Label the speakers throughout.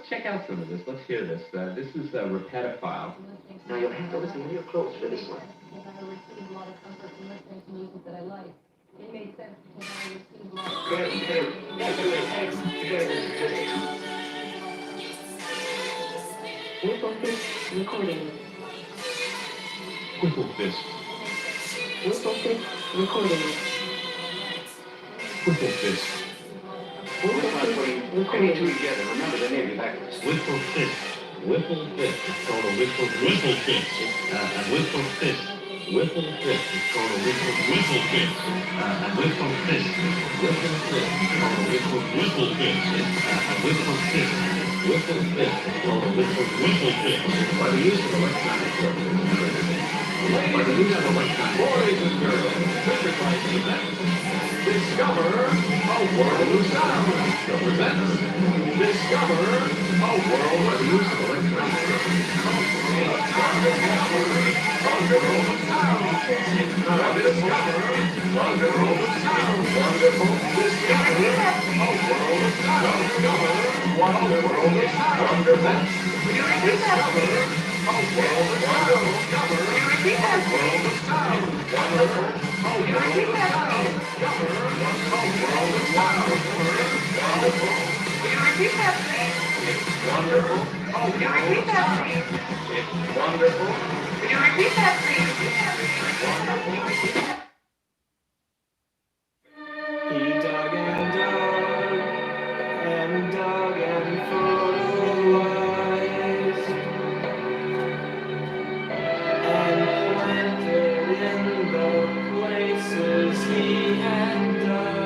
Speaker 1: check out some of this. Let's hear this. This is Repetophile.
Speaker 2: Now you'll have to listen real close for this one.
Speaker 3: Because I received a lot of comfort from listening to music that I like. It made sense because I received a lot of
Speaker 2: Whipplefist recording.
Speaker 1: Whipplefist.
Speaker 2: Whipplefist recording.
Speaker 1: Whipplefist.
Speaker 2: Whipplefist recording. Two together. Remember the name backwards.
Speaker 1: Whipplefist. Whipplefist. It's called a Whipplefist. A Whipplefist. Whipplefist. It's called a Whipplefist. A Whipplefist. Whipplefist. It's called a Whipplefist. A Whipplefist. Whipplefist. It's called a Whipplefist. By the use of electronic equipment. By the use of electronic boys and girls, sacrifice events. Discover a world of sound. Presents Discover a world of use of electronic equipment. Discover wonderful sound. Discover wonderful sound. Wonderful. Discover a world of sound. Discover wonderful sound. Wonderful. Discover a world of sound. Discover a world of sound. Wonderful. A world of sound. Discover a world of sound. Wonderful.
Speaker 4: Can you repeat that, please?
Speaker 1: It's wonderful.
Speaker 4: Can you repeat that, please?
Speaker 1: It's wonderful.
Speaker 4: Can you repeat that, please?
Speaker 1: Wonderful.
Speaker 5: He dug and dug and fertilized and planted in the places he had dug.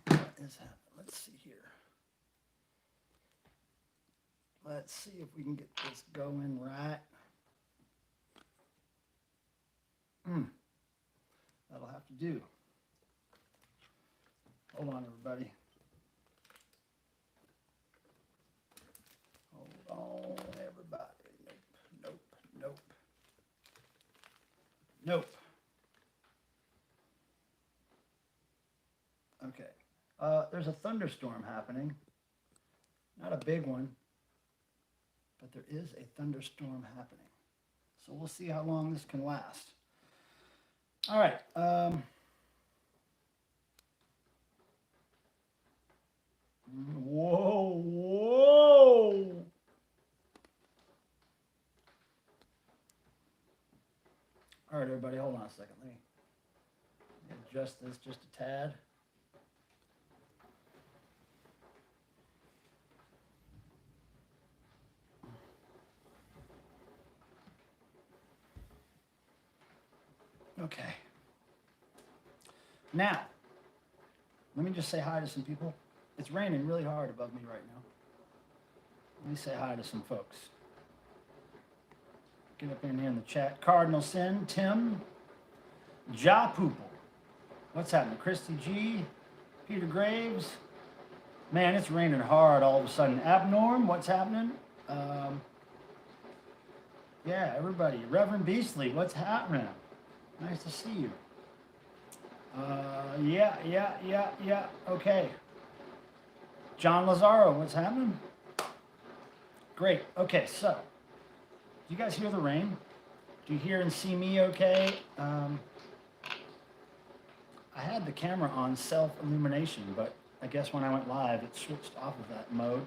Speaker 6: What is happening? Let's see here. Let's see if we can get this going right. That'll have to do. Hold on, everybody. Hold on, everybody. Nope, nope, nope. Nope. Okay. There's a thunderstorm happening. Not a big one, but there is a thunderstorm happening. So we'll see how long this can last. All right. Whoa, whoa. All right, everybody, hold on a second. Let me adjust this just a tad. Okay. Now, let me just say hi to some people. It's raining really hard above me right now. Let me say hi to some folks. Get up in here in the chat. Cardinal Sin, Tim, Ja Poople. What's happening? Christy G, Peter Graves. Man, it's raining hard all of a sudden. Abnorm, what's happening? Yeah, everybody. Reverend Beasley, what's happening? Nice to see you. Yeah. Okay. John Lazaro, what's happening? Great. Okay, so, do you guys hear the rain? Do you hear and see me okay? I had the camera on self-illumination, but I guess when I went live, it switched off of that mode.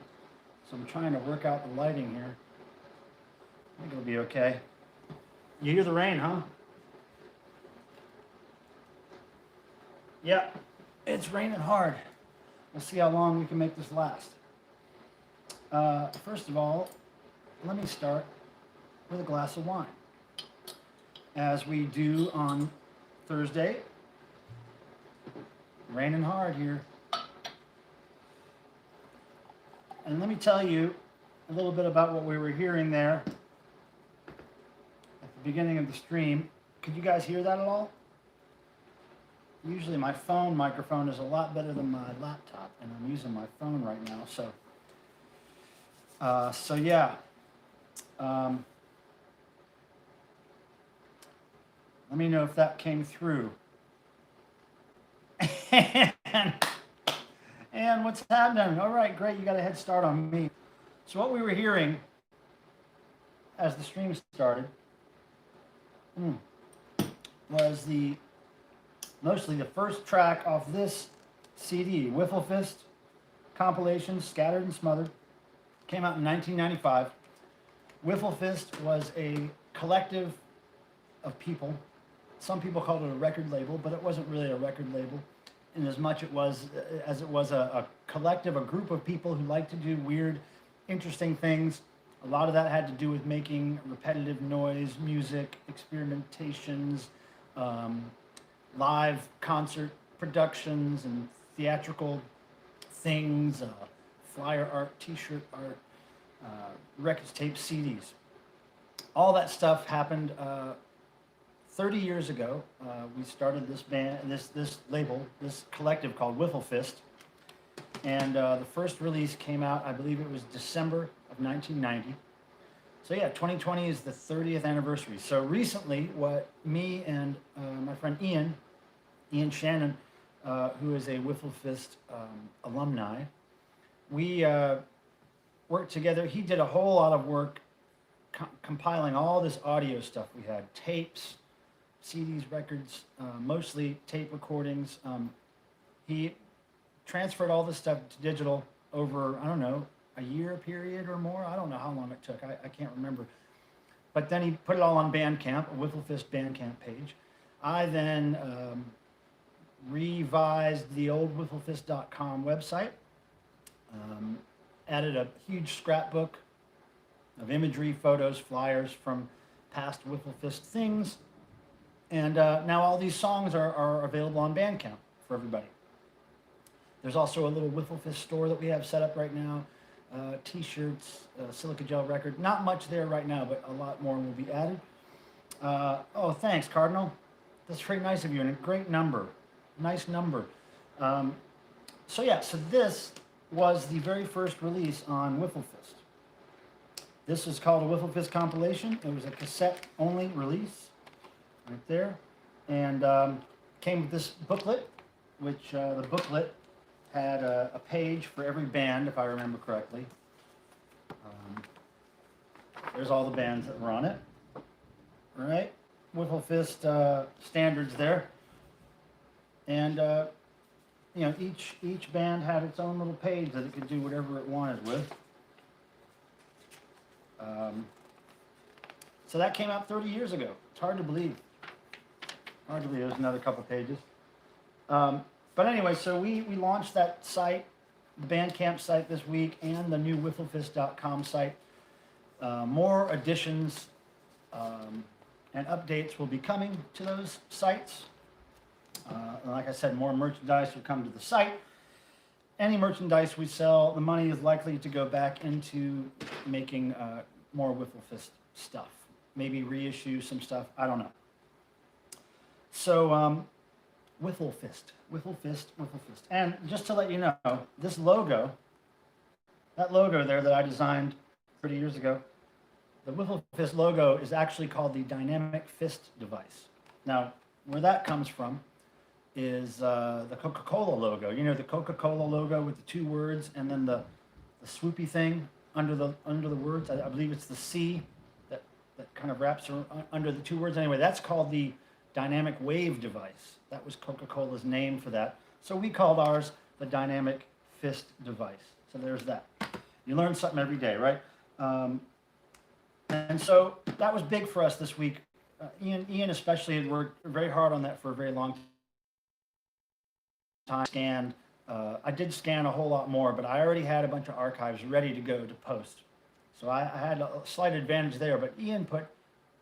Speaker 6: So I'm trying to work out the lighting here. I think it'll be okay. You hear the rain, huh? Yeah, it's raining hard. We'll see how long we can make this last. First of all, let me start with a glass of wine. As we do on Thursday. Raining hard here. And let me tell you a little bit about what we were hearing there at the beginning of the stream. Could you guys hear that at all? Usually my phone microphone is a lot better than my laptop, and I'm using my phone right now. So yeah. Let me know if that came through. And what's happening? All right, great. You got a head start on me. So what we were hearing as the stream started was mostly the first track off this CD, Wiffle Fist compilation, Scattered and Smothered. Came out in 1995. Wiffle Fist was a collective of people. Some people called it a record label, but it wasn't really a record label in as much it was a collective, a group of people who like to do weird, interesting things. A lot of that had to do with making repetitive noise, music, experimentations, live concert productions and theatrical things, flyer art, t-shirt art, records, tapes, CDs. All that stuff happened 30 years ago. We started this band, this label, this collective called Wiffle Fist. And the first release came out, I believe it was December of 1990. So yeah, 2020 is the 30th anniversary. So recently, what me and my friend Ian Shannon, who is a Wiffle Fist alumni, we worked together. He did a whole lot of work compiling all this audio stuff. We had tapes, CDs, records, mostly tape recordings. He transferred all this stuff to digital over, I don't know, a year period or more. I don't know how long it took. I can't remember. But then he put it all on Bandcamp, a Wiffle Fist Bandcamp page. I then revised the old WiffleFist.com website, added a huge scrapbook of imagery, photos, flyers from past Wiffle Fist things. And now all these songs are available on Bandcamp for everybody. There's also a little Wiffle Fist store that we have set up right now. T-shirts, silica gel record. Not much there right now, but a lot more will be added. Oh, thanks, Cardinal. That's very nice of you, and a great number. Nice number. So yeah, so this was the very first release on Wiffle Fist. This is called a Wiffle Fist compilation. It was a cassette-only release, right there. And came with this booklet, which the booklet had a page for every band, if I remember correctly. There's all the bands that were on it. All right, Wiffle Fist standards there. And you know, each band had its own little page that it could do whatever it wanted with. So that came out 30 years ago. It's hard to believe. Hard to believe. There's another couple pages. But anyway, so we launched that site, the Bandcamp site this week, and the new WiffleFist.com site. More additions and updates will be coming to those sites. And like I said, more merchandise will come to the site. Any merchandise we sell, the money is likely to go back into making more Wiffle Fist stuff. Maybe reissue some stuff. I don't know. So, Wiffle Fist, Wiffle Fist, Wiffle Fist. And just to let you know, this logo, that logo there that I designed 30 years ago, the Wiffle Fist logo is actually called the Dynamic Fist device. Now, where that comes from is the Coca-Cola logo. You know, the Coca-Cola logo with the two words and then the swoopy thing under the words. I believe it's the C that kind of wraps under the two words. Anyway, that's called the Dynamic Wave device. That was Coca-Cola's name for that. So we called ours the Dynamic Fist device. So there's that. You learn something every day, right? And so that was big for us this week. Ian especially had worked very hard on that for a very long time. I did scan a whole lot more, but I already had a bunch of archives ready to go to post. So I had a slight advantage there, but Ian put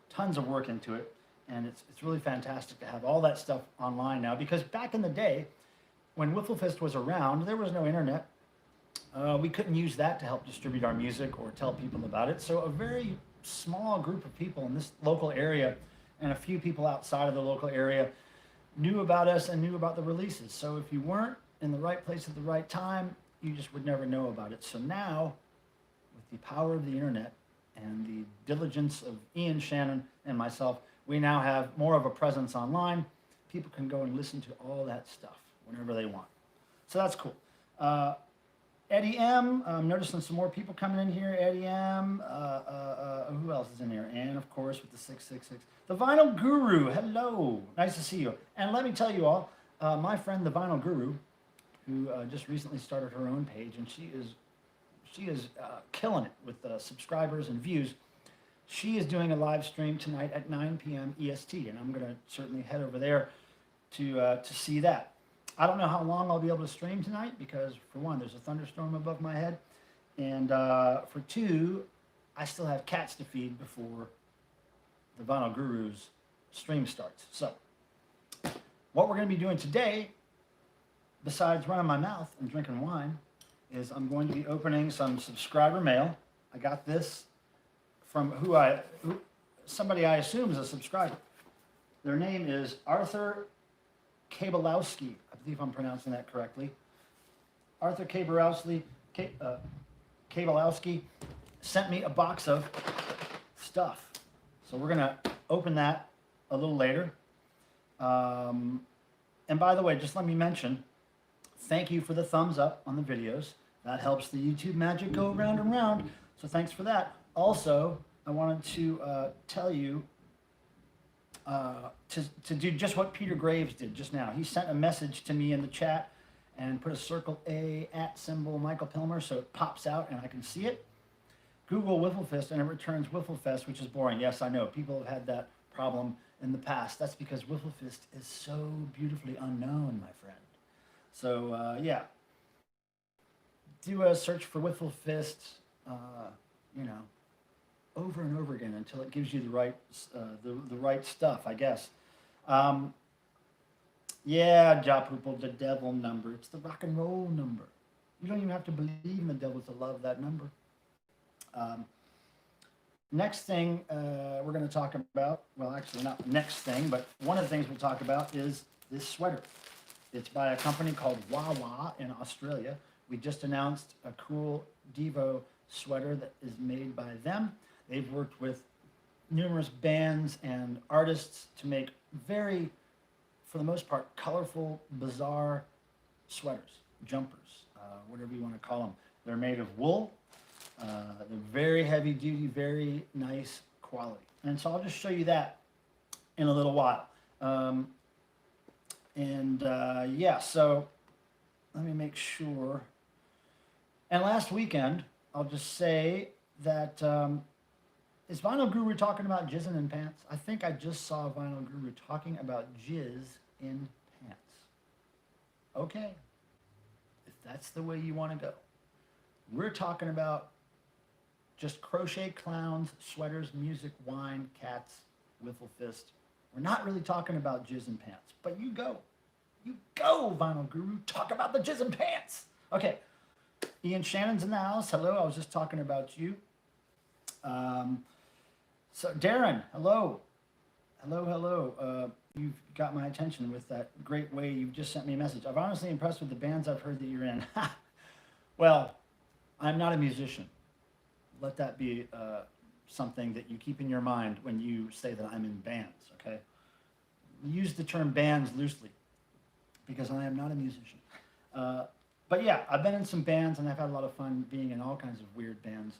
Speaker 6: tons of work into it. And it's really fantastic to have all that stuff online now, because back in the day, when Wiffle Fist was around, there was no internet. we couldn't use that to help distribute our music or tell people about it. So a very small group of people in this local area and a few people outside of the local area knew about us and knew about the releases. So if you weren't in the right place at the right time, you just would never know about it. So now, with the power of the internet and the diligence of Ian Shannon and myself, we now have more of a presence online. People can go and listen to all that stuff whenever they want. So that's cool. Eddie M, I'm noticing some more people coming in here. Eddie M, who else is in here? And of course with the 666. The Vinyl Guru, hello. Nice to see you. And let me tell you all, my friend the Vinyl Guru, who just recently started her own page, and she is killing it with subscribers and views. She is doing a live stream tonight at 9 p.m. EST, and I'm going to certainly head over there to see that. I don't know how long I'll be able to stream tonight because, for one, there's a thunderstorm above my head, and for two, I still have cats to feed before the Vinyl Guru's stream starts. So, what we're going to be doing today, besides running my mouth and drinking wine, is I'm going to be opening some subscriber mail. I got this from somebody I assume is a subscriber. Their name is Arthur Kabalowski. I believe I'm pronouncing that correctly. Arthur Kabalowski sent me a box of stuff. So we're going to open that a little later. And by the way, just let me mention, thank you for the thumbs up on the videos. That helps the YouTube magic go round and round. So thanks for that. Also, I wanted to tell you to do just what Peter Graves did just now. He sent a message to me in the chat and put a circle A @ symbol Michael Pilmer so it pops out and I can see it. Google Whifflefist and it returns Whifflefest, which is boring. Yes, I know. People have had that problem in the past. That's because Whifflefist is so beautifully unknown, my friend. So, yeah. Do a search for Whifflefist, over and over again until it gives you the right stuff, I guess. Yeah, Japupo, the devil number. It's the rock and roll number. You don't even have to believe in the devil to love that number. Next thing we're going to talk about, well, actually not the next thing, but one of the things we'll talk about is this sweater. It's by a company called Wawa in Australia. We just announced a cool Devo sweater that is made by them. They've worked with numerous bands and artists to make very, for the most part, colorful, bizarre sweaters, jumpers, whatever you want to call them. They're made of wool. They're very heavy duty, very nice quality. And so I'll just show you that in a little while. Yeah, so let me make sure. And last weekend, I'll just say that, is Vinyl Guru talking about jizzing in pants? I think I just saw Vinyl Guru talking about jizz in pants. Okay, if that's the way you want to go. We're talking about just crochet clowns, sweaters, music, wine, cats, wiffle fist. We're not really talking about jizz in pants, but you go. You go, Vinyl Guru. Talk about the jizz in pants. Okay. Ian Shannon's in the house. Hello. I was just talking about you. So Darren, hello. Hello. You've got my attention with that great way you've just sent me a message. I'm honestly impressed with the bands I've heard that you're in. Well, I'm not a musician. Let that be something that you keep in your mind when you say that I'm in bands, okay? Use the term bands loosely because I am not a musician. But yeah, I've been in some bands and I've had a lot of fun being in all kinds of weird bands.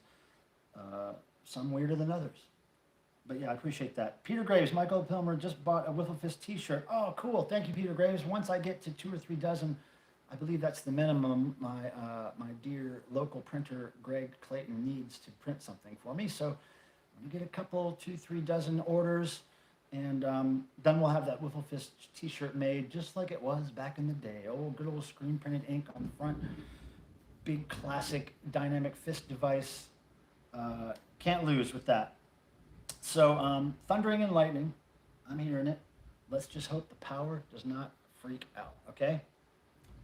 Speaker 6: Some weirder than others. But yeah, I appreciate that. Peter Graves, Michael Pilmer just bought a Wiffle Fist t-shirt. Oh, cool. Thank you, Peter Graves. Once I get to 2 or 3 dozen, I believe that's the minimum my dear local printer, Greg Clayton, needs to print something for me. So I'm going to get a couple, 2, 3 dozen orders, and then we'll have that Wiffle Fist t-shirt made just like it was back in the day. Oh, good old screen printed ink on the front. Big classic dynamic fist device. Can't lose with that. So thundering and lightning, I'm hearing it. Let's just hope the power does not freak out, okay?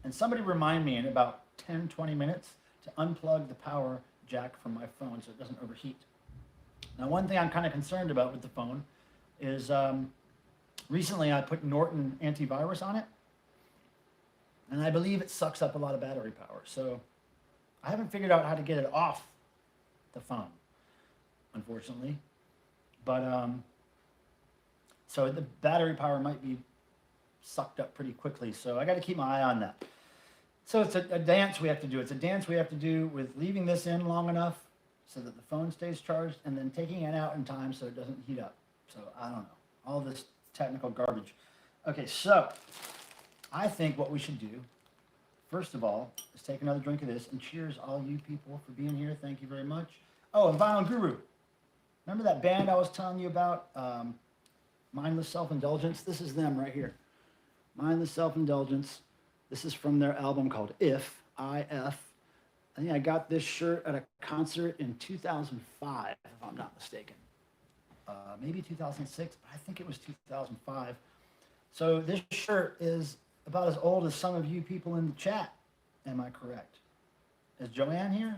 Speaker 6: And somebody remind me in about 10, 20 minutes to unplug the power jack from my phone so it doesn't overheat. Now, one thing I'm kind of concerned about with the phone is recently I put Norton antivirus on it, and I believe it sucks up a lot of battery power. So I haven't figured out how to get it off the phone, unfortunately. But so the battery power might be sucked up pretty quickly. So I got to keep my eye on that. So it's a dance we have to do. It's a dance we have to do with leaving this in long enough so that the phone stays charged, and then taking it out in time so it doesn't heat up. So I don't know. All this technical garbage. Okay, so I think what we should do, first of all, is take another drink of this, and cheers all you people for being here. Thank you very much. Oh, and Vinyl Guru. Remember that band I was telling you about? Mindless Self-Indulgence? This is them right here. Mindless Self-Indulgence. This is from their album called If, I-F. I think I got this shirt at a concert in 2005, if I'm not mistaken. Maybe 2006, but I think it was 2005. So this shirt is about as old as some of you people in the chat. Am I correct? Is Joanne here?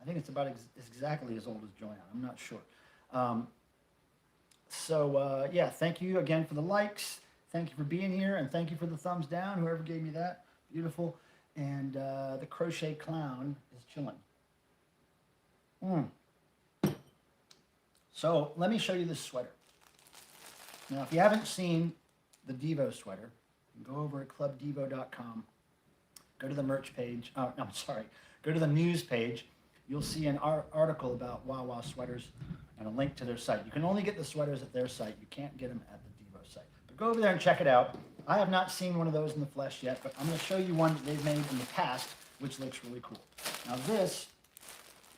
Speaker 6: I think it's about exactly as old as Joanne. I'm not sure. Yeah, thank you again for the likes. Thank you for being here, and thank you for the thumbs down, whoever gave me that. Beautiful. And the crochet clown is chilling. So let me show you this sweater. Now, if you haven't seen the Devo sweater, you can go over at clubdevo.com, go to the merch page. Oh, no, I'm sorry. Go to the news page. You'll see an article about Wawa sweaters and a link to their site. You can only get the sweaters at their site. You can't get them at the Devo site. But go over there and check it out. I have not seen one of those in the flesh yet, but I'm going to show you one that they've made in the past, which looks really cool. Now this,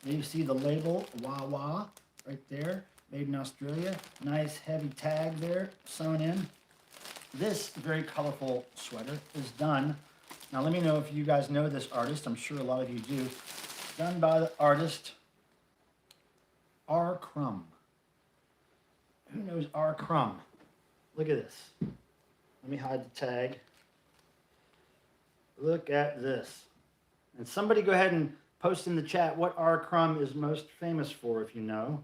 Speaker 6: you see the label, Wawa, right there, made in Australia. Nice heavy tag there, sewn in. This very colorful sweater is done. Now let me know if you guys know this artist. I'm sure a lot of you do. Done by the artist R. Crumb. Who knows R. Crumb? Look at this. Let me hide the tag. Look at this. And somebody go ahead and post in the chat what R. Crumb is most famous for, if you know.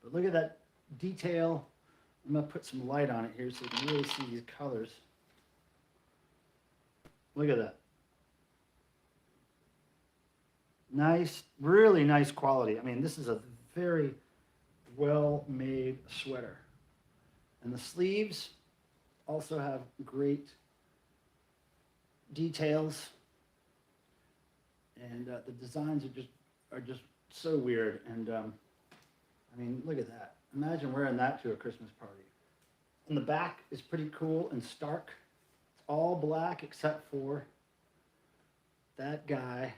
Speaker 6: But look at that detail. I'm going to put some light on it here so you can really see these colors. Look at that. Nice, really nice quality. I mean, this is a very well-made sweater. And the sleeves also have great details. And the designs are just so weird. And I mean, look at that. Imagine wearing that to a Christmas party. And the back is pretty cool and stark. It's all black except for that guy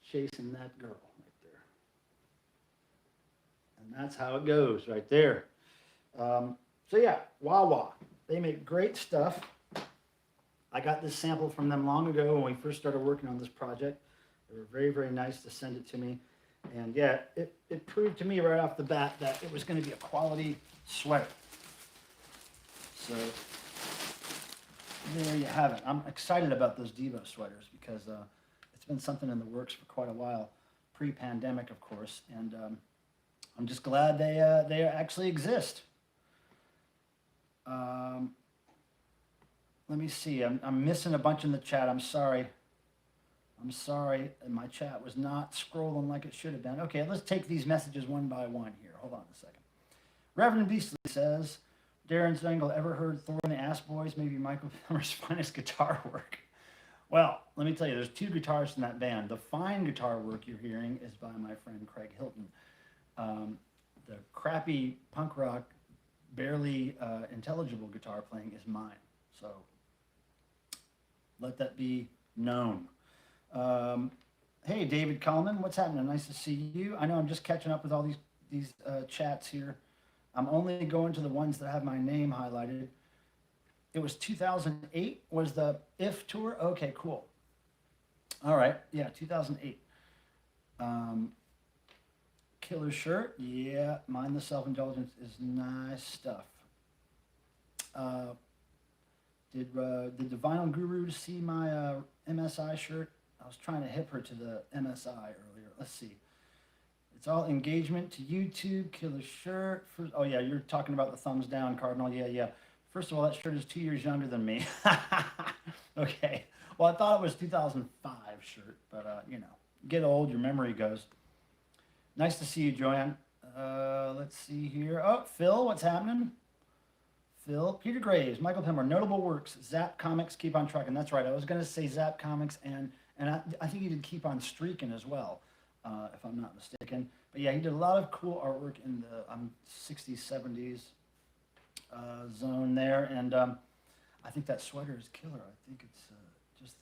Speaker 6: chasing that girl right there. And that's how it goes right there. So yeah, Wawa. They make great stuff. I got this sample from them long ago when we first started working on this project. They were very, very nice to send it to me. And yeah, it proved to me right off the bat that it was going to be a quality sweater. So there you have it. I'm excited about those Devo sweaters because it's been something in the works for quite a while, pre-pandemic, of course. And I'm just glad they actually exist. Let me see. I'm missing a bunch in the chat. I'm sorry. My chat was not scrolling like it should have been. Okay, let's take these messages one by one here. Hold on a second. Reverend Beasley says, Darren Zengel, ever heard Thor and the Ass Boys? Maybe Michael Pilmer's finest guitar work. Well, let me tell you, there's two guitarists in that band. The fine guitar work you're hearing is by my friend Craig Hilton. The crappy punk rock, barely intelligible guitar playing is mine. So let that be known. Hey, David Coleman, what's happening? Nice to see you. I know I'm just catching up with all these chats here. I'm only going to the ones that have my name highlighted. It was 2008 was the If tour. Okay, cool. All right, yeah, 2008. Killer shirt. Yeah, Mindless Self-Indulgence is nice stuff. Did the Vinyl Guru see my MSI shirt? I was trying to hip her to the MSI earlier. Let's see. It's all engagement to YouTube. Killer shirt. First, oh yeah, you're talking about the thumbs down, Cardinal. Yeah. First of all, that shirt is 2 years younger than me. Okay. Well, I thought it was 2005 shirt, but get old, your memory goes. Nice to see you, Joanne. Let's see here. Oh, Phil, what's happening? Phil, Peter Graves, Michael Pember, notable works, Zap Comics, Keep on Trucking. That's right. I was going to say Zap Comics, and I think he did Keep on Streaking as well, if I'm not mistaken. But yeah, he did a lot of cool artwork in the 60s, 70s zone there, and I think that sweater is killer. I think it's just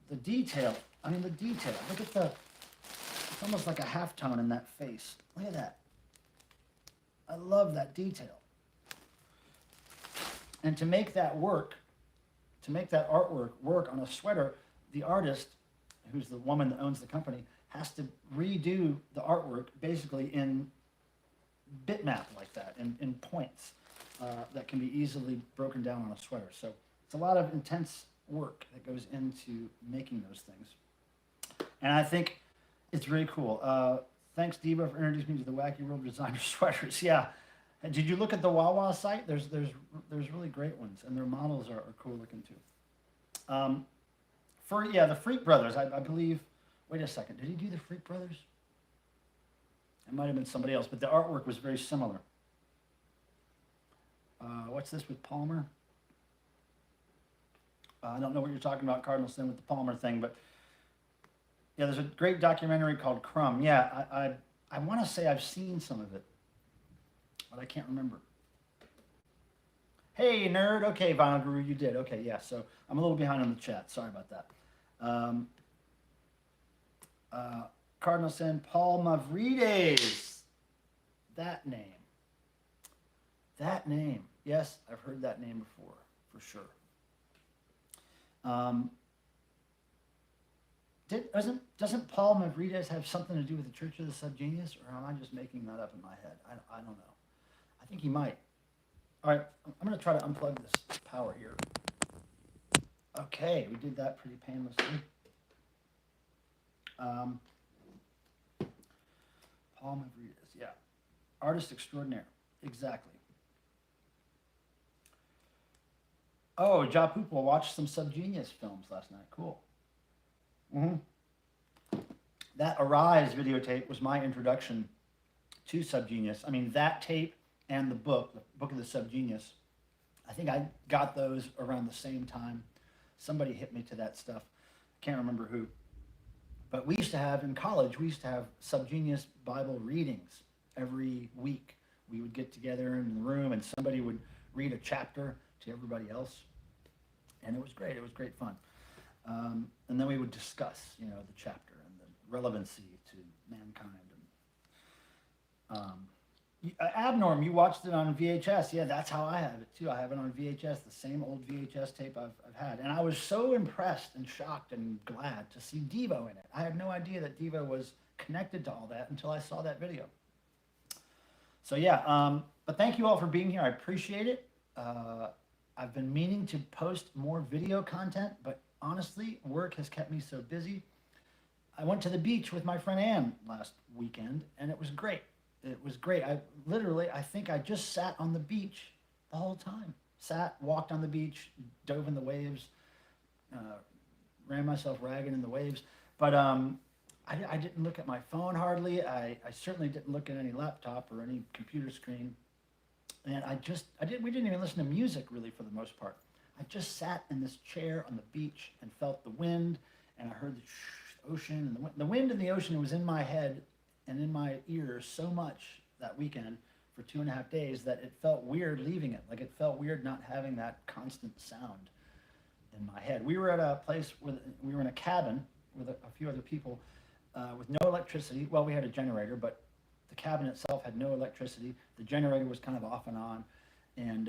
Speaker 6: the detail. I mean, the detail. Look at it's almost like a halftone in that face. Look at that. I love that detail. And to make that work, to make that artwork work on a sweater, the artist, who's the woman that owns the company, has to redo the artwork basically in bitmap like that, in points that can be easily broken down on a sweater. So it's a lot of intense work that goes into making those things. And I think it's really cool. Thanks, Diva, for introducing me to the Wacky World Designer sweaters. Yeah. Did you look at the Wawa site? There's really great ones, and their models are cool looking too. The Freak Brothers, I believe. Wait a second, did he do the Freak Brothers? It might have been somebody else, but the artwork was very similar. What's this with Palmer? I don't know what you're talking about, Cardinal Sin, with the Palmer thing, but yeah, there's a great documentary called Crumb. Yeah, I want to say I've seen some of it, but I can't remember. Hey, nerd. Okay, Vinyl Guru, you did. Okay, yeah, so I'm a little behind on the chat. Sorry about that. Cardinal Sin, Paul Mavrides. That name. That name. Yes, I've heard that name before, for sure. Doesn't Paul Mavrides have something to do with the Church of the Subgenius, or am I just making that up in my head? I don't know. I think he might. All right, I'm going to try to unplug this power here. Okay, we did that pretty painlessly. Paul Mavrides, yeah. Artist extraordinaire, exactly. Oh, Ja Pupil watched some Subgenius films last night. Cool. That Arise videotape was my introduction to Subgenius. I mean, that tape and the book of the Subgenius, I think I got those around the same time. Somebody hit me to that stuff. Can't remember who. But we used to have, in college, Subgenius Bible readings every week. We would get together in the room and somebody would read a chapter to everybody else. And it was great. It was great fun. And then we would discuss, the chapter and the relevancy to mankind. Abnorm, you watched it on VHS. Yeah, that's how I have it too. I have it on VHS, the same old VHS tape I've had. And I was so impressed and shocked and glad to see Devo in it. I had no idea that Devo was connected to all that until I saw that video. So yeah, but thank you all for being here. I appreciate it. I've been meaning to post more video content, but honestly, work has kept me so busy. I went to the beach with my friend Ann last weekend, and it was great. It was great. I think I just sat on the beach the whole time. Walked on the beach, dove in the waves, ran myself ragged in the waves. But I didn't look at my phone hardly. I certainly didn't look at any laptop or any computer screen. And we didn't even listen to music really for the most part. I just sat in this chair on the beach and felt the wind, and I heard the ocean. And the wind and the ocean was in my head and in my ears so much that weekend for 2.5 days that it felt weird leaving it. Like it felt weird not having that constant sound in my head. We were at a place where we were in a cabin with a few other people with no electricity. Well, we had a generator, but the cabin itself had no electricity. The generator was kind of off and on, and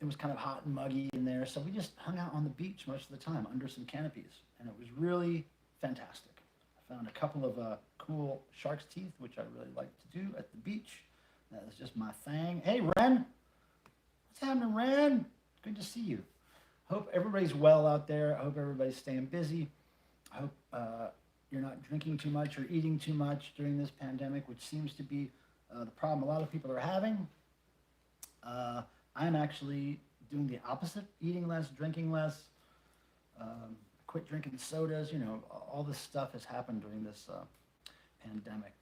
Speaker 6: it was kind of hot and muggy in there. So we just hung out on the beach most of the time under some canopies, and it was really fantastic. I found a couple of cool shark's teeth, which I really like to do at the beach. That was just my thing. Hey, Ren. What's happening, Ren? Good to see you. Hope everybody's well out there. I hope everybody's staying busy. I hope you're not drinking too much or eating too much during this pandemic, which seems to be the problem a lot of people are having. I'm actually doing the opposite, eating less, drinking less, quit drinking sodas. You know, all this stuff has happened during this pandemic.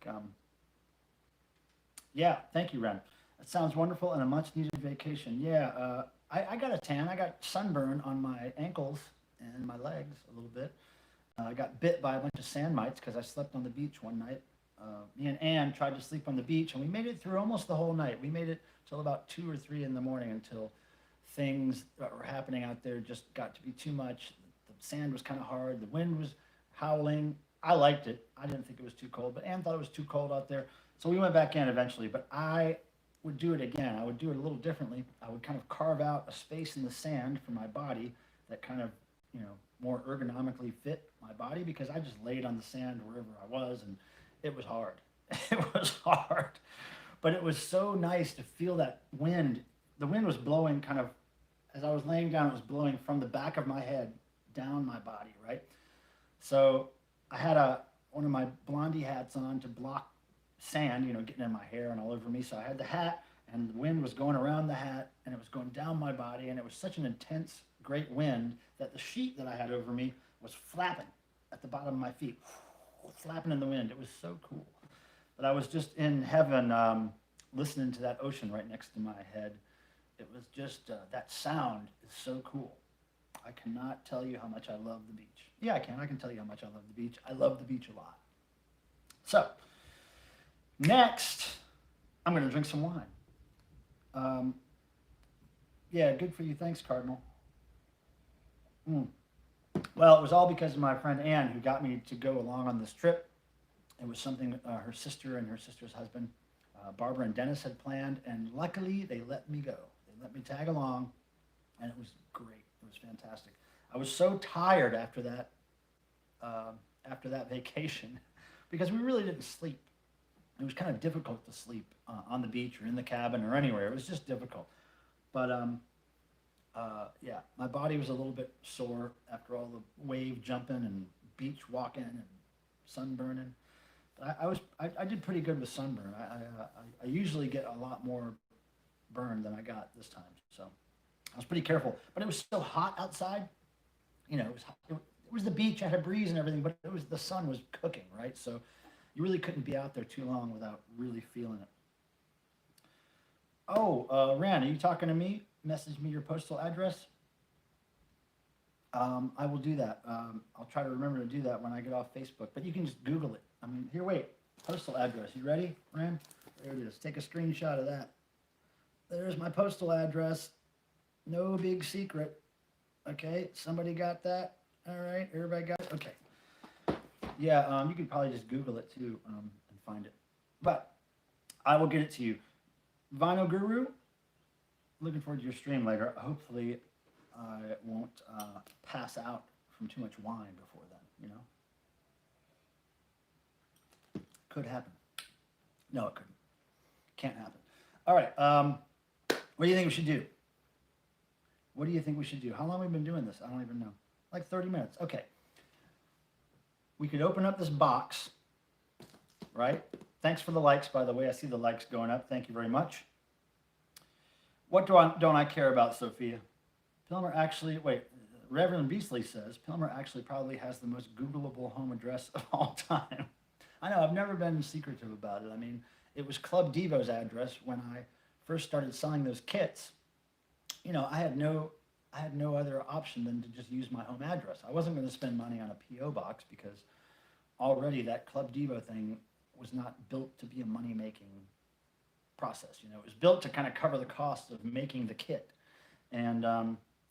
Speaker 6: Yeah, thank you, Ren. That sounds wonderful and a much needed vacation. Yeah, I got a tan. I got sunburn on my ankles and my legs a little bit. I got bit by a bunch of sand mites because I slept on the beach one night. Me and Ann tried to sleep on the beach, and we made it through almost the whole night. We made it till about 2 or 3 in the morning until things that were happening out there just got to be too much. The sand was kind of hard. The wind was howling. I liked it. I didn't think it was too cold, but Ann thought it was too cold out there. So we went back in eventually, but I would do it again. I would do it a little differently. I would kind of carve out a space in the sand for my body that kind of, you know, more ergonomically fit my body, because I just laid on the sand wherever I was, and it was hard. It was hard. But it was so nice to feel that wind. The wind was blowing kind of, as I was laying down, it was blowing from the back of my head down my body, right? So I had one of my Blondie hats on to block sand, you know, getting in my hair and all over me. So I had the hat, and the wind was going around the hat, and it was going down my body, and it was such an intense, great wind that the sheet that I had over me was flapping at the bottom of my feet, flapping in the wind. It was so cool. But I was just in heaven, listening to that ocean right next to my head. It was just, that sound is so cool. I cannot tell you how much I love the beach. Yeah, I can tell you how much I love the beach. I love the beach a lot. So, next, I'm going to drink some wine. Yeah, good for you. Thanks, Cardinal. Well, it was all because of my friend Ann, who got me to go along on this trip. It was something her sister and her sister's husband, Barbara and Dennis, had planned, and luckily they let me go. They let me tag along, and it was great. It was fantastic. I was so tired after that vacation because we really didn't sleep. It was kind of difficult to sleep on the beach or in the cabin or anywhere. It was just difficult. But yeah, my body was a little bit sore after all the wave jumping and beach walking and sunburning. But I did pretty good with sunburn. I usually get a lot more burn than I got this time. So I was pretty careful. But it was so hot outside. You know, it was the beach. I had a breeze and everything, but the sun was cooking, right? So you really couldn't be out there too long without really feeling it. Oh, Ran, are you talking to me? Message me your postal address. I will do that. I'll try to remember to do that when I get off Facebook, but you can just Google it. I mean, here, wait, postal address. You ready, Ran? There it is. Take a screenshot of that. There's my postal address. No big secret. Okay, somebody got that? All right, everybody got it? Okay. Yeah, you could probably just Google it too and find it. But I will get it to you. Vinyl Guru, looking forward to your stream later. Hopefully I won't pass out from too much wine before then, you know? Could happen. No, it couldn't. Can't happen. All right, what do you think we should do? What do you think we should do? How long have we been doing this? I don't even know. Like 30 minutes. Okay. We could open up this box, right? Thanks for the likes, by the way. I see the likes going up. Thank you very much. What don't I care about, Sophia? Pilmer actually, wait, Reverend Beasley says, Pilmer actually probably has the most Googleable home address of all time. I know, I've never been secretive about it. I mean, it was Club Devo's address when I first started selling those kits. You know, I had no other option than to just use my home address. I wasn't going to spend money on a P.O. box because already that Club Devo thing was not built to be a money-making process. You know, it was built to kind of cover the cost of making the kit. And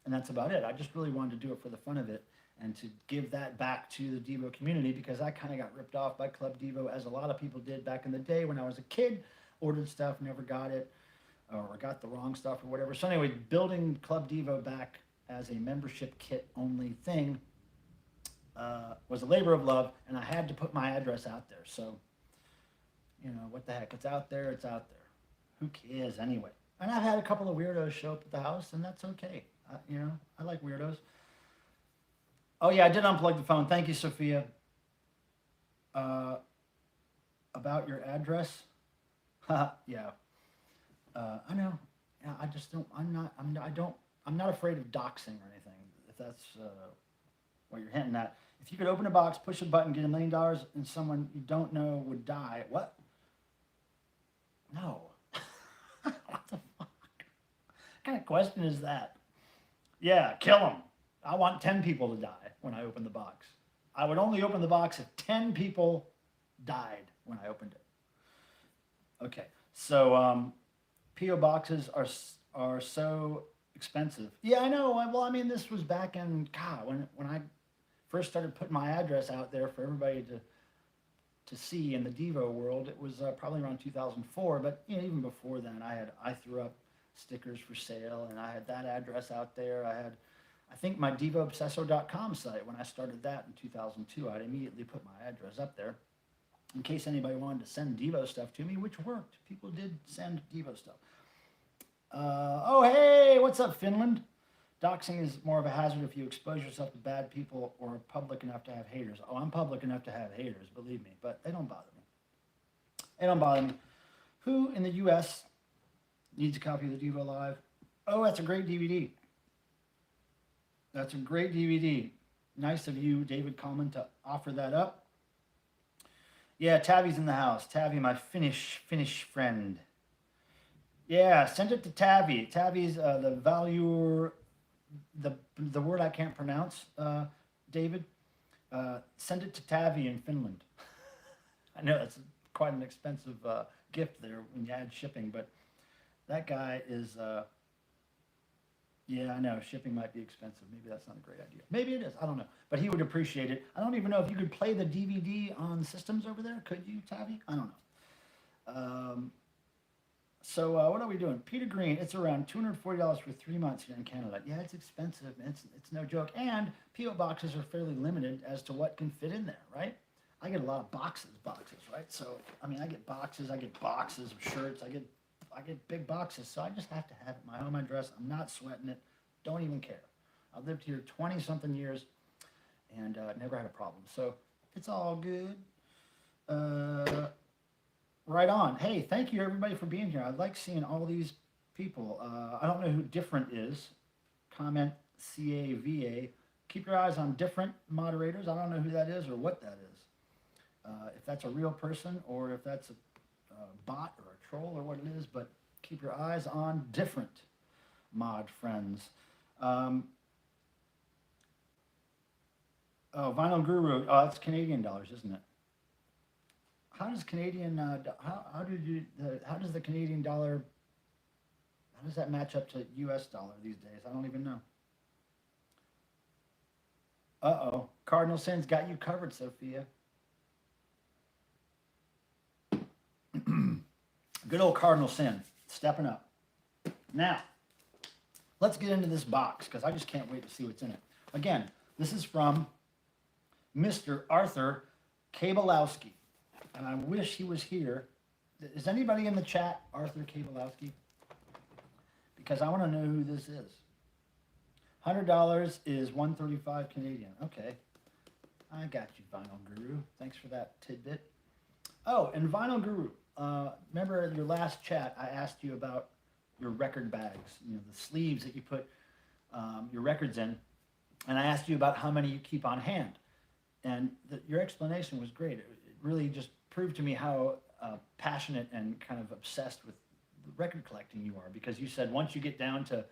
Speaker 6: that's about it. I just really wanted to do it for the fun of it and to give that back to the Devo community, because I kind of got ripped off by Club Devo, as a lot of people did back in the day when I was a kid, ordered stuff, never got it, or got the wrong stuff or whatever. So anyway, building Club Devo back as a membership kit only thing was a labor of love, and I had to put my address out there. So, you know, what the heck? It's out there, it's out there. Who cares anyway? And I've had a couple of weirdos show up at the house, and that's okay. You know, I like weirdos. Oh yeah, I did unplug the phone. Thank you, Sophia. About your address? Yeah. I know. Yeah, I just don't. I'm not afraid of doxing or anything. If that's what you're hinting at. If you could open a box, push a button, get $1 million, and someone you don't know would die, what? No. What the fuck? What kind of question is that? Yeah, kill them. I want 10 people to die when I open the box. I would only open the box if 10 people died when I opened it. Okay, so PO boxes are so expensive. Yeah, I know. Well, I mean, this was back in when I first started putting my address out there for everybody to see in the Devo world. It was probably around 2004, but you know, even before then, I threw up stickers for sale, and I had that address out there. I think my DevoObsesso.com site, when I started that in 2002, I'd immediately put my address up there in case anybody wanted to send Devo stuff to me, which worked. People did send Devo stuff. Oh, hey, what's up, Finland? Doxing is more of a hazard if you expose yourself to bad people or are public enough to have haters. Oh, I'm public enough to have haters, believe me, but they don't bother me. They don't bother me. Who in the U.S. needs a copy of the Devo Live? Oh, that's a great DVD. That's a great DVD. Nice of you, David Coleman, to offer that up. Yeah, Tabby's in the house. Tabby, my Finnish friend. Yeah, send it to Tabby. Tabby's the valuer, the word I can't pronounce, David. Send it to Tabby in Finland. I know that's quite an expensive gift there when you add shipping, but that guy is... yeah, I know. Shipping might be expensive. Maybe that's not a great idea. Maybe it is. I don't know. But he would appreciate it. I don't even know if you could play the DVD on systems over there. Could you, Tabby? I don't know. So what are we doing? Peter Green, it's around $240 for 3 months here in Canada. Yeah, it's expensive. It's no joke. And P.O. boxes are fairly limited as to what can fit in there, right? I get a lot of boxes, right? So, I mean, I get boxes of shirts. I get big boxes, so I just have to have my home address. I'm not sweating it. Don't even care. I've lived here 20-something years and never had a problem. So it's all good. Right on. Hey, thank you, everybody, for being here. I like seeing all these people. I don't know who Different is. Comment CAVA. Keep your eyes on Different moderators. I don't know who that is or what that is. If that's a real person or if that's a bot or a troll or what it is, but keep your eyes on Different mod friends. Oh, Vinyl Guru. Oh, that's Canadian dollars, isn't it? How does Canadian? How does the Canadian dollar? How does that match up to U.S. dollar these days? I don't even know. Uh-oh. Cardinal Sin's got you covered, Sophia. Good old Cardinal Sin, stepping up. Now, let's get into this box, because I just can't wait to see what's in it. Again, this is from Mr. Arthur Kabalowski, and I wish he was here. Is anybody in the chat Arthur Kabalowski? Because I want to know who this is. $100 is $135 Canadian. Okay, I got you, Vinyl Guru. Thanks for that tidbit. Oh, and Vinyl Guru, remember in your last chat, I asked you about your record bags, you know, the sleeves that you put your records in, and I asked you about how many you keep on hand. And your explanation was great. It really just proved to me how passionate and kind of obsessed with record collecting you are, because you said once you get down to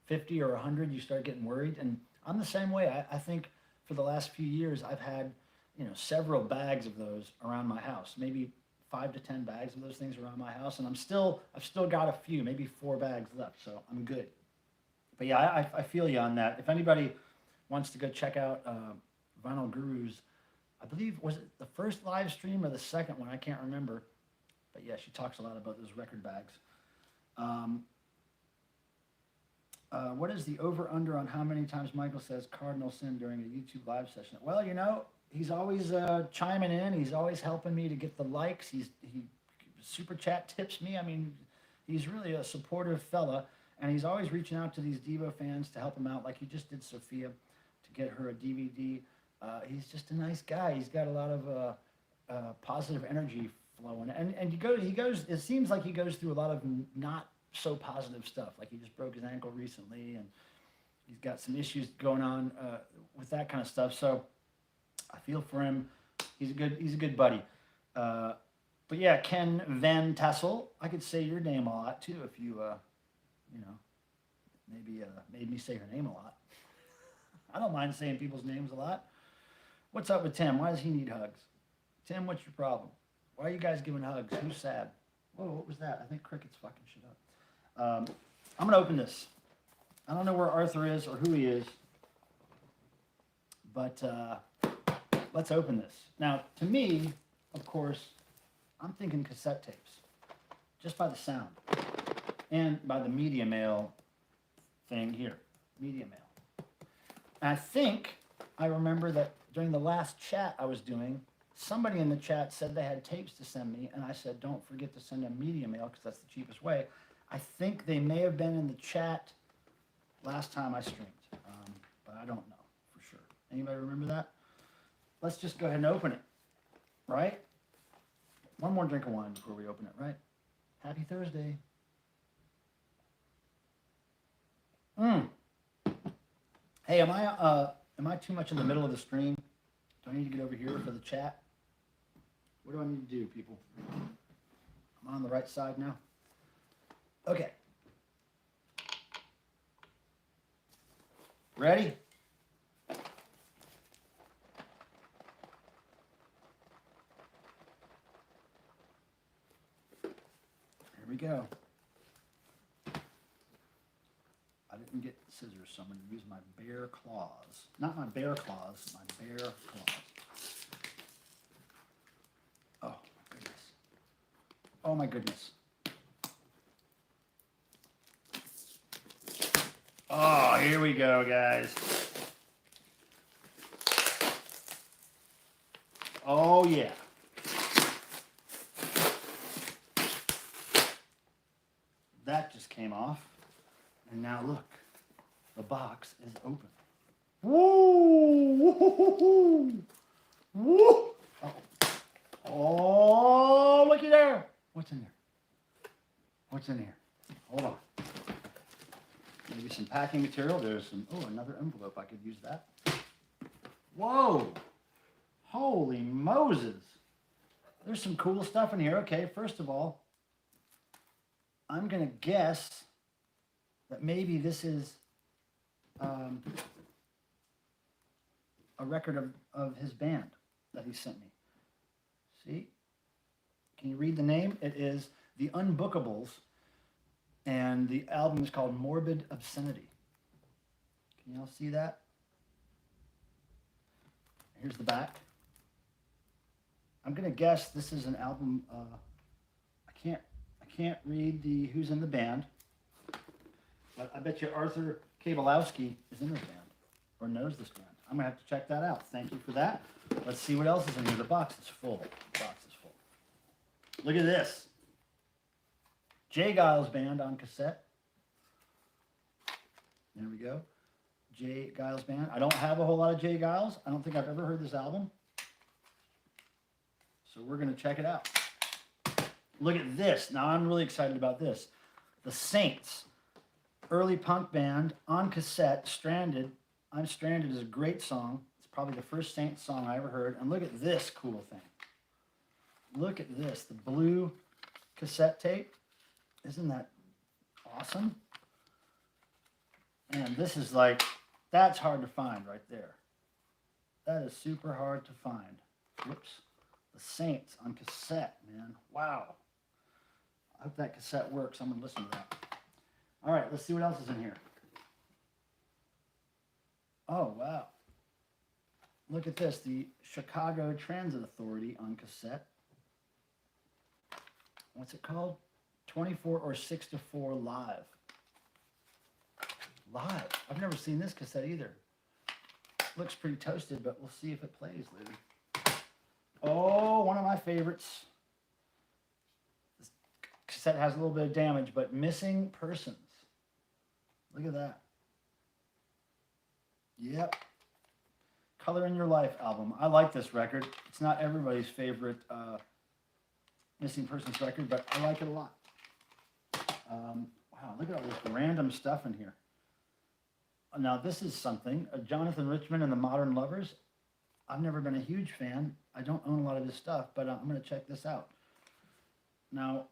Speaker 6: 50 or 100, you start getting worried. And I'm the same way. I think for the last few years, I've had, you know, several bags of those around my house, maybe 5 to 10 bags of those things around my house. And I've still got a few, maybe 4 bags left. So I'm good. But yeah, I feel you on that. If anybody wants to go check out Vinyl Guru's, I believe, was it the first live stream or the second one? I can't remember. But yeah, she talks a lot about those record bags. What is the over-under on how many times Michael says Cardinal Sin during a YouTube live session? Well, you know, he's always chiming in. He's always helping me to get the likes. He super chat tips me. I mean, he's really a supportive fella, and he's always reaching out to these Devo fans to help him out, like he just did Sophia to get her a DVD. He's just a nice guy. He's got a lot of positive energy flowing. And he goes, it seems like he goes through a lot of not so positive stuff. Like he just broke his ankle recently and he's got some issues going on with that kind of stuff. So I feel for him. He's a good buddy. But yeah, Ken Van Tassel. I could say your name a lot too if you, maybe made me say your name a lot. I don't mind saying people's names a lot. What's up with Tim? Why does he need hugs? Tim, what's your problem? Why are you guys giving hugs? Who's sad? Whoa, what was that? I think Cricket's fucking shit up. I'm gonna open this. I don't know where Arthur is or who he is, but let's open this. Now, to me, of course, I'm thinking cassette tapes, just by the sound and by the media mail thing here, media mail. I think I remember that during the last chat I was doing, somebody in the chat said they had tapes to send me, and I said, don't forget to send them media mail because that's the cheapest way. I think they may have been in the chat last time I streamed, but I don't know for sure. Anybody remember that? Let's just go ahead and open it, right? One more drink of wine before we open it, right? Happy Thursday. Hey, am I too much in the middle of the stream? Do I need to get over here for the chat? What do I need to do, people? I'm on the right side now. Okay. Ready? Here we go. I didn't get scissors, so I'm going to use my bare claws. Not my bear claws, my bare claws. Oh, my goodness. Oh, my goodness. Oh, here we go, guys. Oh, yeah. That just came off. And now look, the box is open. Woo! Woo! Woo! Oh, looky there. What's in there? What's in here? Hold on. Maybe some packing material. There's some, another envelope. I could use that. Whoa! Holy Moses. There's some cool stuff in here. Okay, first of all, I'm going to guess that maybe this is a record of his band that he sent me. See? Can you read the name? It is The Unbookables, and the album is called Morbid Obscenity. Can you all see that? Here's the back. I'm going to guess this is an album. I can't read the who's in the band. But I bet you Arthur Kabalowski is in this band or knows this band. I'm going to have to check that out. Thank you for that. Let's see what else is in here. The box is full. The box is full. Look at this. J. Geils Band on cassette. There we go. J. Geils Band. I don't have a whole lot of J. Geils. I don't think I've ever heard this album. So we're going to check it out. Look at this. Now I'm really excited about this. The Saints. Early punk band on cassette, Stranded. I'm Stranded is a great song. It's probably the first Saints song I ever heard. And look at this cool thing. Look at this, the blue cassette tape. Isn't that awesome? And this is like, that's hard to find right there. That is super hard to find. Whoops. The Saints on cassette, man. Wow. I hope that cassette works. I'm going to listen to that. All right, let's see what else is in here. Oh, wow. Look at this. The Chicago Transit Authority on cassette. What's it called? 24 or 6 to 4 live. Live. I've never seen this cassette either. Looks pretty toasted, but we'll see if it plays later. Oh, one of my favorites. This cassette has a little bit of damage, but Missing Persons. Look at that. Yep. Color in Your Life album. I like this record. It's not everybody's favorite Missing Persons record, but I like it a lot. Wow, look at all this random stuff in here. Now, this is something. Jonathan Richman and the Modern Lovers. I've never been a huge fan. I don't own a lot of his stuff, but I'm going to check this out. Now,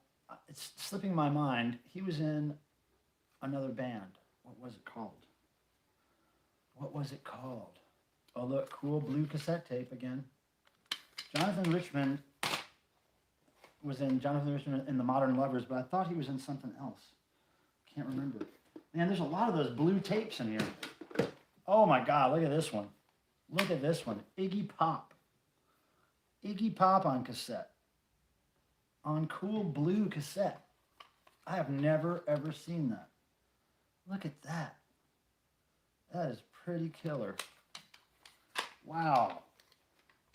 Speaker 6: it's slipping my mind. He was in another band. What was it called? What was it called? Oh, look, cool blue cassette tape again. Jonathan Richman was in Jonathan Richman in the Modern Lovers, but I thought he was in something else. Can't remember. Man, there's a lot of those blue tapes in here. Oh my God, look at this one. Look at this one. Iggy Pop. Iggy Pop on cassette. On cool blue cassette. I have never, ever seen that. Look at that. That is pretty killer. Wow.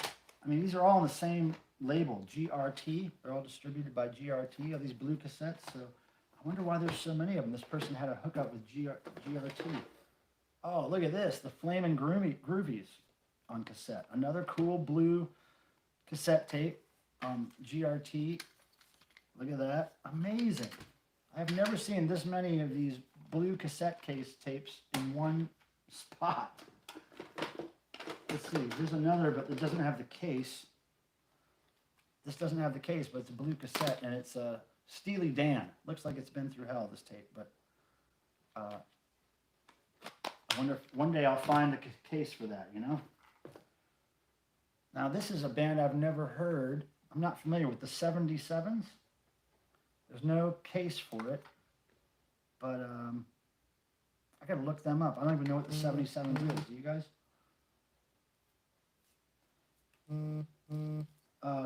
Speaker 6: I mean, these are all on the same label, GRT. They're all distributed by GRT, all these blue cassettes. So I wonder why there's so many of them. This person had a hookup with GRT. Oh, look at this. The Flamin' Groovies on cassette. Another cool blue cassette tape. GRT. Look at that. Amazing. I've never seen this many of these blue cassette case tapes in one spot. Let's see. Here's another, but it doesn't have the case. This doesn't have the case, but it's a blue cassette, and it's Steely Dan. Looks like it's been through hell, this tape, but I wonder if one day I'll find a case for that, you know? Now, this is a band I've never heard. I'm not familiar with the 77s. There's no case for it, but I gotta look them up. I don't even know what the 77s is. Do you guys?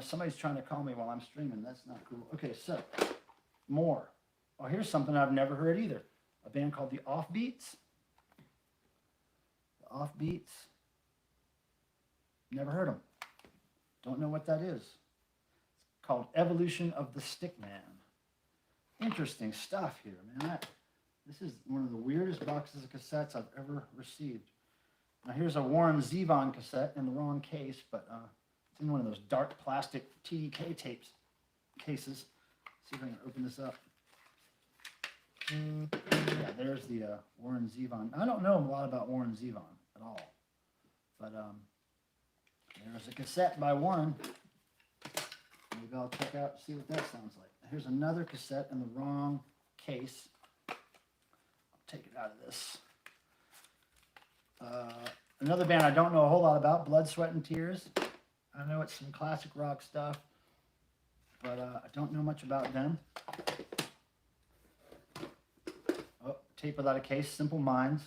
Speaker 6: Somebody's trying to call me while I'm streaming. That's not cool. Okay, so more. Oh, here's something I've never heard either. A band called the Offbeats. The Offbeats. Never heard them. Don't know what that is. It's called Evolution of the Stickman. Interesting stuff here, man. This is one of the weirdest boxes of cassettes I've ever received. Now here's a Warren Zevon cassette in the wrong case, but it's in one of those dark plastic TDK cases. See if I can open this up. Yeah, there's the Warren Zevon. I don't know a lot about Warren Zevon at all, but there's a cassette by Warren. Maybe I'll check out, see what that sounds like. Here's another cassette in the wrong case. I'll take it out of this. Another band I don't know a whole lot about, Blood, Sweat, and Tears. I know it's some classic rock stuff, but I don't know much about them. Oh, tape without a case, Simple Minds.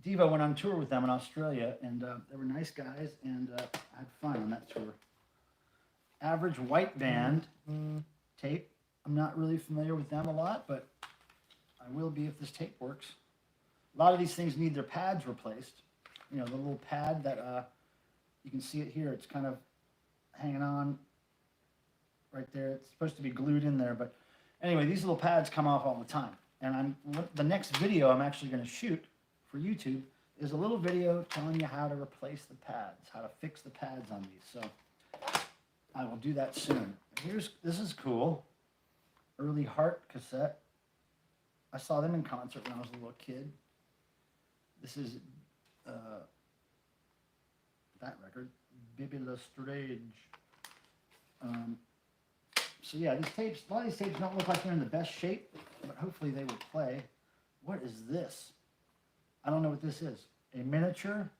Speaker 6: Devo went on tour with them in Australia, and they were nice guys, and I had fun on that tour. Average White Band tape. I'm not really familiar with them a lot, but I will be if this tape works. A lot of these things need their pads replaced. You know, the little pad that you can see it here. It's kind of hanging on right there. It's supposed to be glued in there, but anyway, these little pads come off all the time. And the next video I'm actually going to shoot for YouTube is a little video telling you how to replace the pads, how to fix the pads on these. So I will do that soon. This is cool. Early Heart cassette. I saw them in concert when I was a little kid. This is that record, Bibi Lestrange. So yeah, these tapes, a lot of these tapes don't look like they're in the best shape, but hopefully they will play. What is this? I don't know what this is. A miniature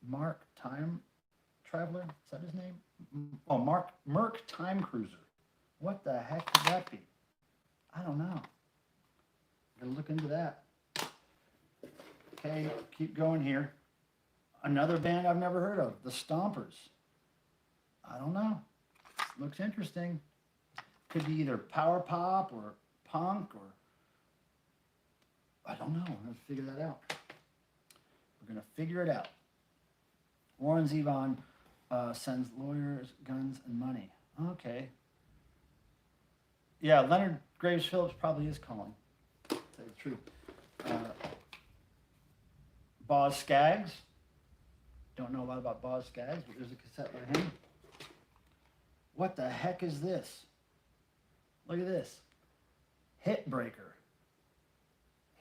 Speaker 6: Mark Time Traveler? Is that his name? Oh, Merc Time Cruiser. What the heck could that be? I don't know. Gotta look into that. Okay, keep going here. Another band I've never heard of, the Stompers. I don't know. Looks interesting. Could be either power pop or punk or I don't know. We're gonna figure that out. We're gonna figure it out. Warren Zevon sends lawyers, guns, and money. Okay. Yeah, Leonard Graves Phillips probably is calling. To tell you the truth. Boz Scaggs. Don't know a lot about Boz Scaggs, but there's a cassette by him. What the heck is this? Look at this. Hit Breaker.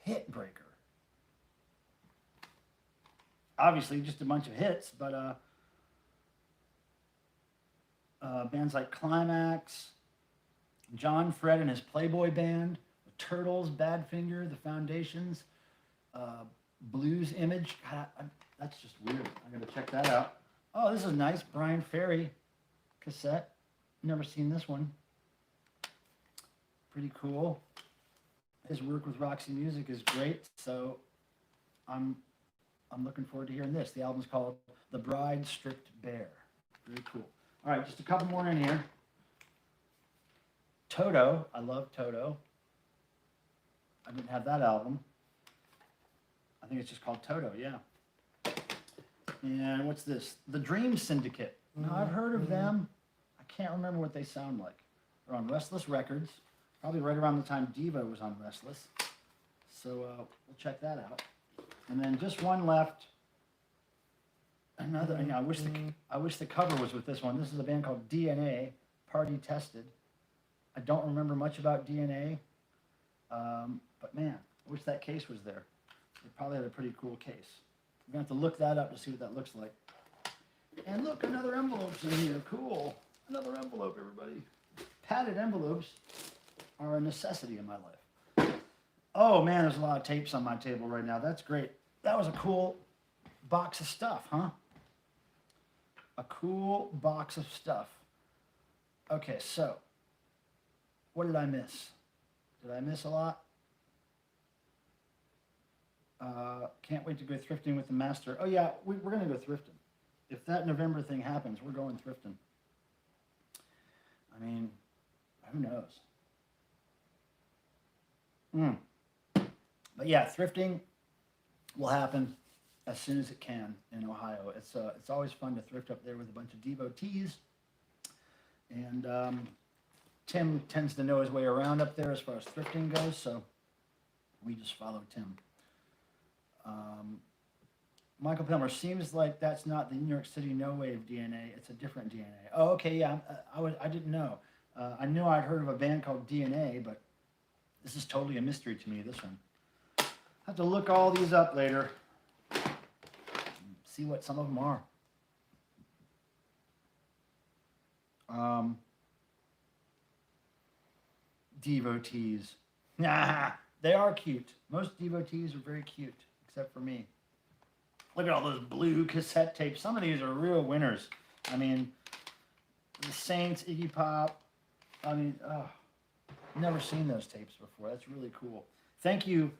Speaker 6: Hit Breaker. Obviously, just a bunch of hits, but bands like Climax, John Fred and his Playboy Band, the Turtles, Badfinger, the Foundations, Blues Image. God, that's just weird. I gotta check that out. Oh, this is nice. Brian Ferry cassette. Never seen this one. Pretty cool. His work with Roxy Music is great, so I'm looking forward to hearing this. The album's called The Bride Stripped Bare. Very cool. All right, just a couple more in here. Toto. I love Toto. I didn't have that album. I think it's just called Toto, yeah. And what's this? The Dream Syndicate. Now, I've heard of them. I can't remember what they sound like. They're on Restless Records, probably right around the time Devo was on Restless. So we'll check that out. And then just one left. Another. I wish the cover was with this one. This is a band called DNA, Party Tested. I don't remember much about DNA, but man, I wish that case was there. They probably had a pretty cool case. We're gonna have to look that up to see what that looks like. And look, another envelope's in here. Cool. Another envelope, everybody. Padded envelopes are a necessity in my life. Oh man, there's a lot of tapes on my table right now. That's great. That was a cool box of stuff, huh? A cool box of stuff. Okay, so what did I miss? Did I miss a lot? Can't wait to go thrifting with the master. Oh yeah, we're gonna go thrifting. If that November thing happens, we're going thrifting. I mean, who knows? But yeah, thrifting will happen as soon as it can in Ohio. It's always fun to thrift up there with a bunch of devotees. And Tim tends to know his way around up there as far as thrifting goes, so we just follow Tim. Michael Pilmer, seems like that's not the New York City No Wave DNA. It's a different DNA. Oh, okay, yeah. I didn't know. I knew I'd heard of a band called DNA, but this is totally a mystery to me, this one. I have to look all these up later. See what some of them are. Devotees. Nah, they are cute. Most devotees are very cute, except for me. Look at all those blue cassette tapes. Some of these are real winners. I mean, the Saints, Iggy Pop. I mean, never seen those tapes before. That's really cool. Thank you,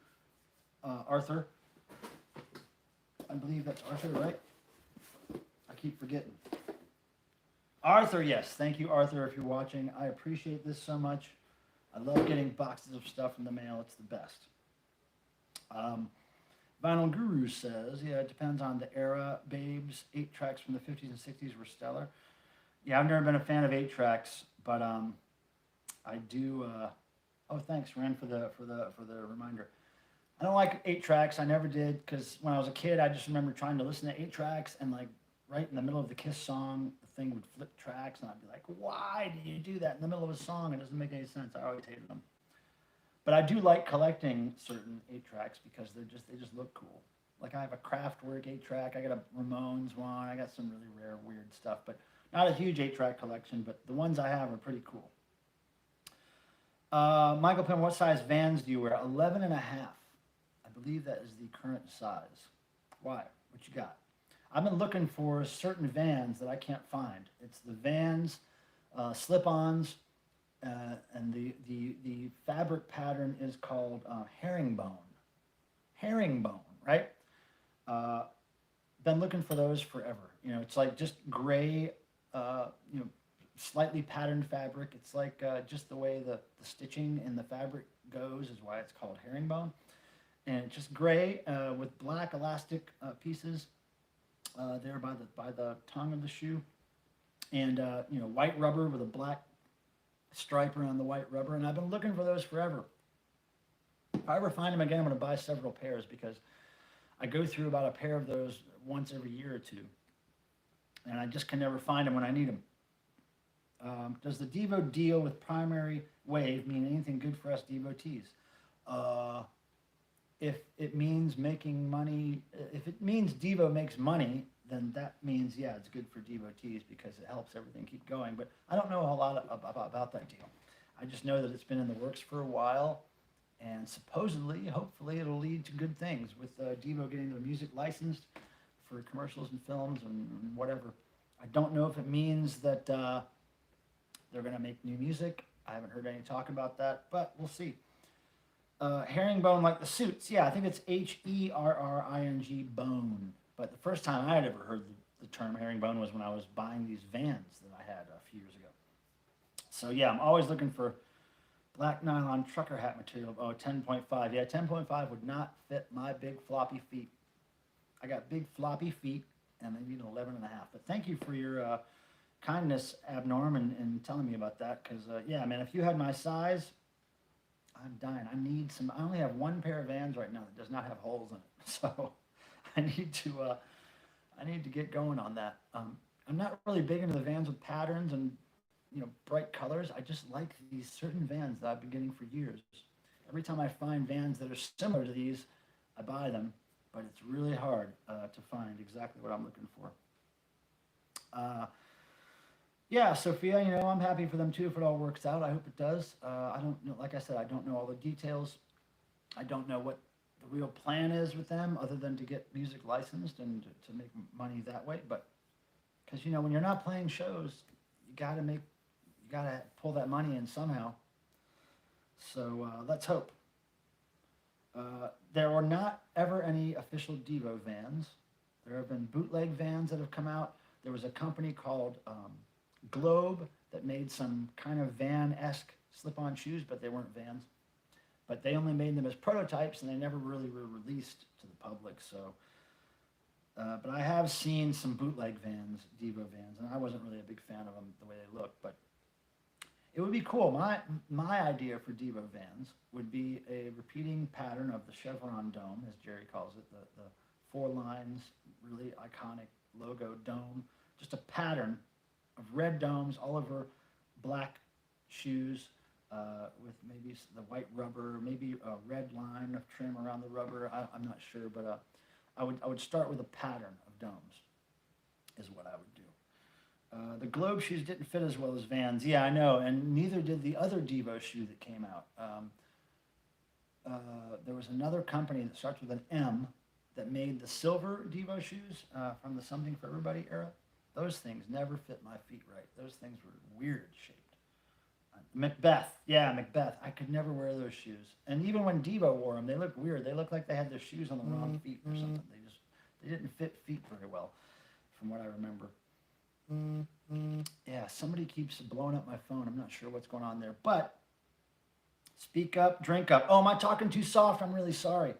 Speaker 6: Arthur. I believe that's Arthur, right? I keep forgetting. Arthur, yes. Thank you, Arthur, if you're watching. I appreciate this so much. I love getting boxes of stuff in the mail. It's the best. Vinyl Guru says, yeah, it depends on the era. Babes, 8 tracks from the 50s and 60s were stellar. Yeah, I've never been a fan of 8 tracks, but I do. Oh, thanks, Ren, for the reminder. I don't like 8 tracks. I never did, because when I was a kid, I just remember trying to listen to 8 tracks, and like right in the middle of the Kiss song, the thing would flip tracks, and I'd be like, why do you do that in the middle of a song? It doesn't make any sense. I always hated them. But I do like collecting certain 8 tracks because they just look cool. Like I have a Kraftwerk 8 track, I got a Ramones one, I got some really rare, weird stuff, but not a huge 8 track collection, but the ones I have are pretty cool. Michael Penn, what size Vans do you wear? 11 and a half. I believe that is the current size. Why? What you got? I've been looking for certain Vans that I can't find. It's the Vans slip-ons, and the fabric pattern is called herringbone. Herringbone, right? Been looking for those forever. You know, it's like just gray, slightly patterned fabric. It's like just the way the stitching in the fabric goes is why it's called herringbone. And it's just gray with black elastic pieces there by the tongue of the shoe, and white rubber with a black stripe around the white rubber. And I've been looking for those forever. If I ever find them again, I'm going to buy several pairs because I go through about a pair of those once every year or two. and I just can never find them when I need them. Does the Devo deal with primary wave mean anything good for us devotees? If it means making money, if it means Devo makes money, then that means, yeah, it's good for devotees because it helps everything keep going. But I don't know a lot about that deal. I just know that it's been in the works for a while, and supposedly, hopefully, it'll lead to good things with Devo getting their music licensed for commercials and films and whatever. I don't know if it means that they're going to make new music. I haven't heard any talk about that, but we'll see. Herringbone like the suits. Yeah, I think it's Herring bone. But the first time I had ever heard the term herringbone was when I was buying these Vans that I had a few years ago. So yeah, I'm always looking for black nylon trucker hat material. Oh, 10.5. Yeah, 10.5 would not fit my big floppy feet. I got big floppy feet and I need an 11 and a half. But thank you for your kindness, Abnorm, and telling me about that. Because, yeah, man, if you had my size, I'm dying. I only have one pair of Vans right now that does not have holes in it. So I need to get going on that. I'm not really big into the Vans with patterns and, you know, bright colors. I just like these certain Vans that I've been getting for years. Every time I find Vans that are similar to these, I buy them, but it's really hard to find exactly what I'm looking for. Yeah, Sophia, you know, I'm happy for them too if it all works out. I hope it does. I don't know, like I said, I don't know all the details. I don't know what the real plan is with them other than to get music licensed and to make money that way. But because, you know, when you're not playing shows, you gotta pull that money in somehow. So let's hope. There were not ever any official Devo Vans. There have been bootleg Vans that have come out. There was a company called Globe that made some kind of Van-esque slip-on shoes, but they weren't Vans. But they only made them as prototypes, and they never really were released to the public. So, but I have seen some bootleg Vans, Devo Vans, and I wasn't really a big fan of them the way they look. But it would be cool. My idea for Devo Vans would be a repeating pattern of the chevron dome, as Jerry calls it, the 4 lines, really iconic logo dome, just a pattern of red domes all over black shoes with maybe the white rubber, maybe a red line of trim around the rubber. I'm not sure, but I would start with a pattern of domes is what I would do. The Globe shoes didn't fit as well as Vans. Yeah, I know, and neither did the other Devo shoe that came out. There was another company that starts with an M that made the silver Devo shoes from the Something for Everybody era. Those things never fit my feet right. Those things were weird shaped. Macbeth. Yeah, Macbeth. I could never wear those shoes. And even when Devo wore them, they looked weird. They looked like they had their shoes on the wrong feet or something. They didn't fit feet very well, from what I remember. Yeah, somebody keeps blowing up my phone. I'm not sure what's going on there. But speak up, drink up. Oh, am I talking too soft? I'm really sorry.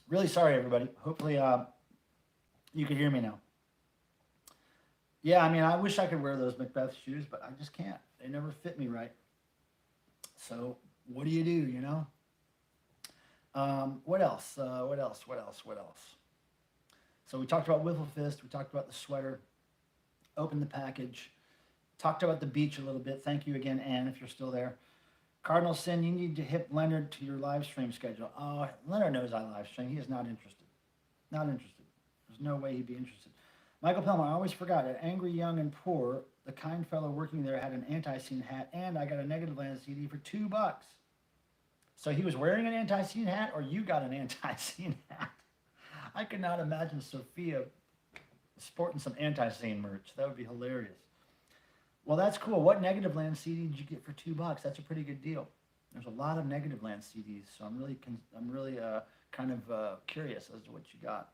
Speaker 6: Really sorry, everybody. Hopefully you can hear me now. Yeah, I mean, I wish I could wear those Macbeth shoes, but I just can't. They never fit me right. So what do, you know? What else? What else? So we talked about Wiffle Fist. We talked about the sweater. Opened the package. Talked about the beach a little bit. Thank you again, Ann, if you're still there. Cardinal Sin, you need to hit Leonard to your live stream schedule. Oh, Leonard knows I live stream. He is not interested. Not interested. There's no way he'd be interested. Michael Pelmer, I always forgot. At Angry, Young, and Poor, the kind fellow working there had an anti-scene hat, and I got a Negative Land CD for $2. So he was wearing an anti-scene hat, or you got an anti-scene hat? I could not imagine Sophia sporting some anti-scene merch. That would be hilarious. Well, that's cool. What Negative Land CD did you get for $2? That's a pretty good deal. There's a lot of Negative Land CDs, so I'm really kind of curious as to what you got.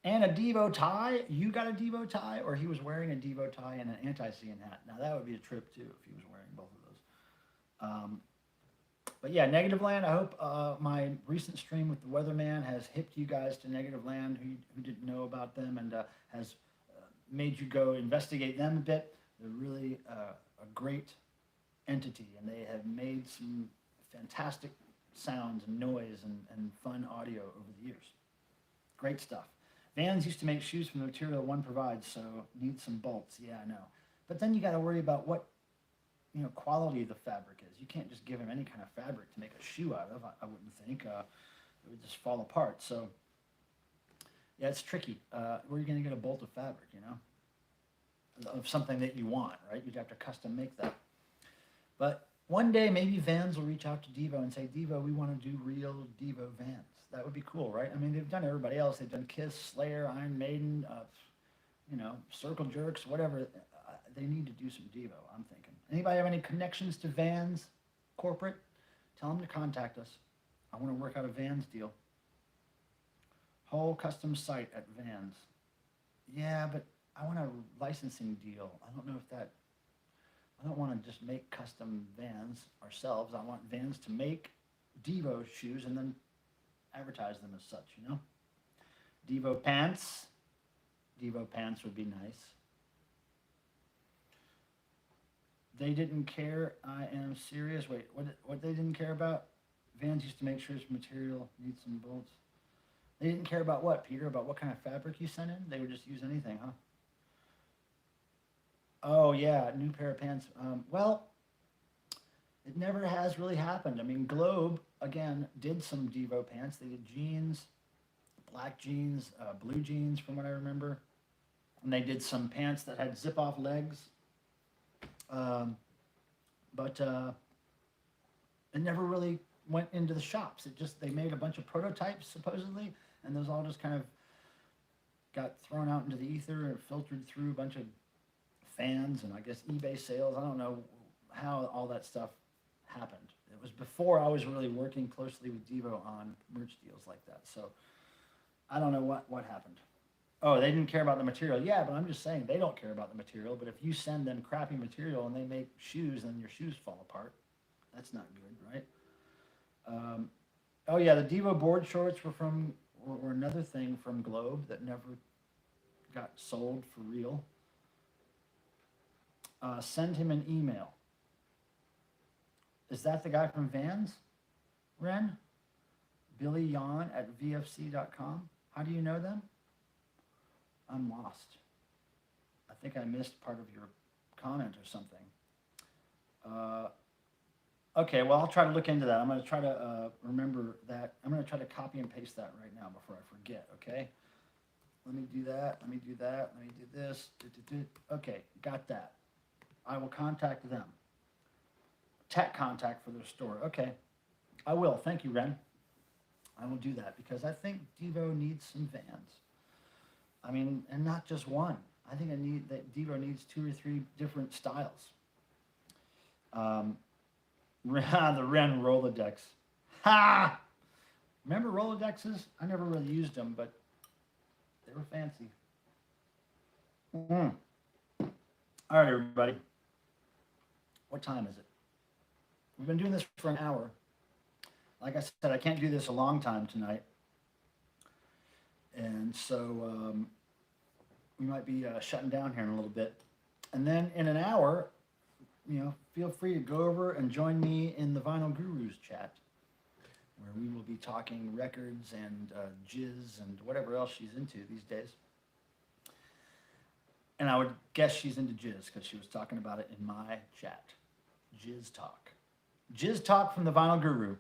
Speaker 6: And a Devo tie. You got a Devo tie, or he was wearing a Devo tie and an anti-scene hat. Now that would be a trip too if he was wearing both of those. But yeah, Negative Land. I hope my recent stream with the Weatherman has hipped you guys to Negative Land who didn't know about them and has made you go investigate them a bit. They're really a great entity, and they have made some fantastic sounds and noise and fun audio over the years. Great stuff. Vans used to make shoes from the material one provides, so need some bolts. Yeah, I know. But then you got to worry about what, quality the fabric is. You can't just give them any kind of fabric to make a shoe out of. I wouldn't think. It would just fall apart. So, yeah, it's tricky. Where are you going to get a bolt of fabric, of something that you want, right? You'd have to custom make that. But one day, maybe Vans will reach out to Devo and say, Devo, we want to do real Devo Vans. That would be cool, right? I mean, they've done everybody else. They've done Kiss, Slayer, Iron Maiden, Circle Jerks, whatever. They need to do some Devo, I'm thinking. Anybody have any connections to Vans corporate? Tell them to contact us. I want to work out a Vans deal. Whole custom site at Vans. Yeah, but I want a licensing deal. I don't know if I don't want to just make custom Vans ourselves. I want Vans to make Devo shoes and then advertise them as such, Devo pants. Devo pants would be nice. They didn't care. I am serious. Wait, what they didn't care about? Vans used to make sure material needs some bolts. They didn't care about what, Peter? About what kind of fabric you sent in? They would just use anything, huh? Oh, yeah, new pair of pants. Well, it never has really happened. I mean, Globe, again, did some Devo pants. They did jeans, black jeans, blue jeans, from what I remember. And they did some pants that had zip-off legs. But it never really went into the shops. They made a bunch of prototypes, supposedly, and those all just kind of got thrown out into the ether and filtered through a bunch of fans and I guess eBay sales. I don't know how all that stuff happened. It was before I was really working closely with Devo on merch deals like that. So I don't know what happened. Oh, they didn't care about the material. Yeah, but I'm just saying they don't care about the material. But if you send them crappy material and they make shoes and your shoes fall apart, that's not good, right? Oh yeah, the Devo board shorts were another thing from Globe that never got sold for real. Send him an email. Is that the guy from Vans, Ren? Billy Yon at VFC.com. How do you know them? I'm lost. I think I missed part of your comment or something. Okay, well, I'll try to look into that. I'm going to try to remember that. I'm going to try to copy and paste that right now before I forget, okay? Let me do that. Let me do that. Let me do this. Okay, got that. I will contact them. Tech contact for their store. Okay, I will. Thank you, Ren. I will do that because I think Devo needs some Vans. I mean, and not just one. I think that Devo needs 2 or 3 different styles. The Ren Rolodex. Ha! Remember Rolodexes? I never really used them, but they were fancy. All right, everybody. What time is it? We've been doing this for an hour. Like I said, I can't do this a long time tonight. And so we might be shutting down here in a little bit. And then in an hour, feel free to go over and join me in the Vinyl Gurus chat, where we will be talking records and jizz and whatever else she's into these days. And I would guess she's into jizz because she was talking about it in my chat. Jizz talk. Jizz talk from the Vinyl Guru.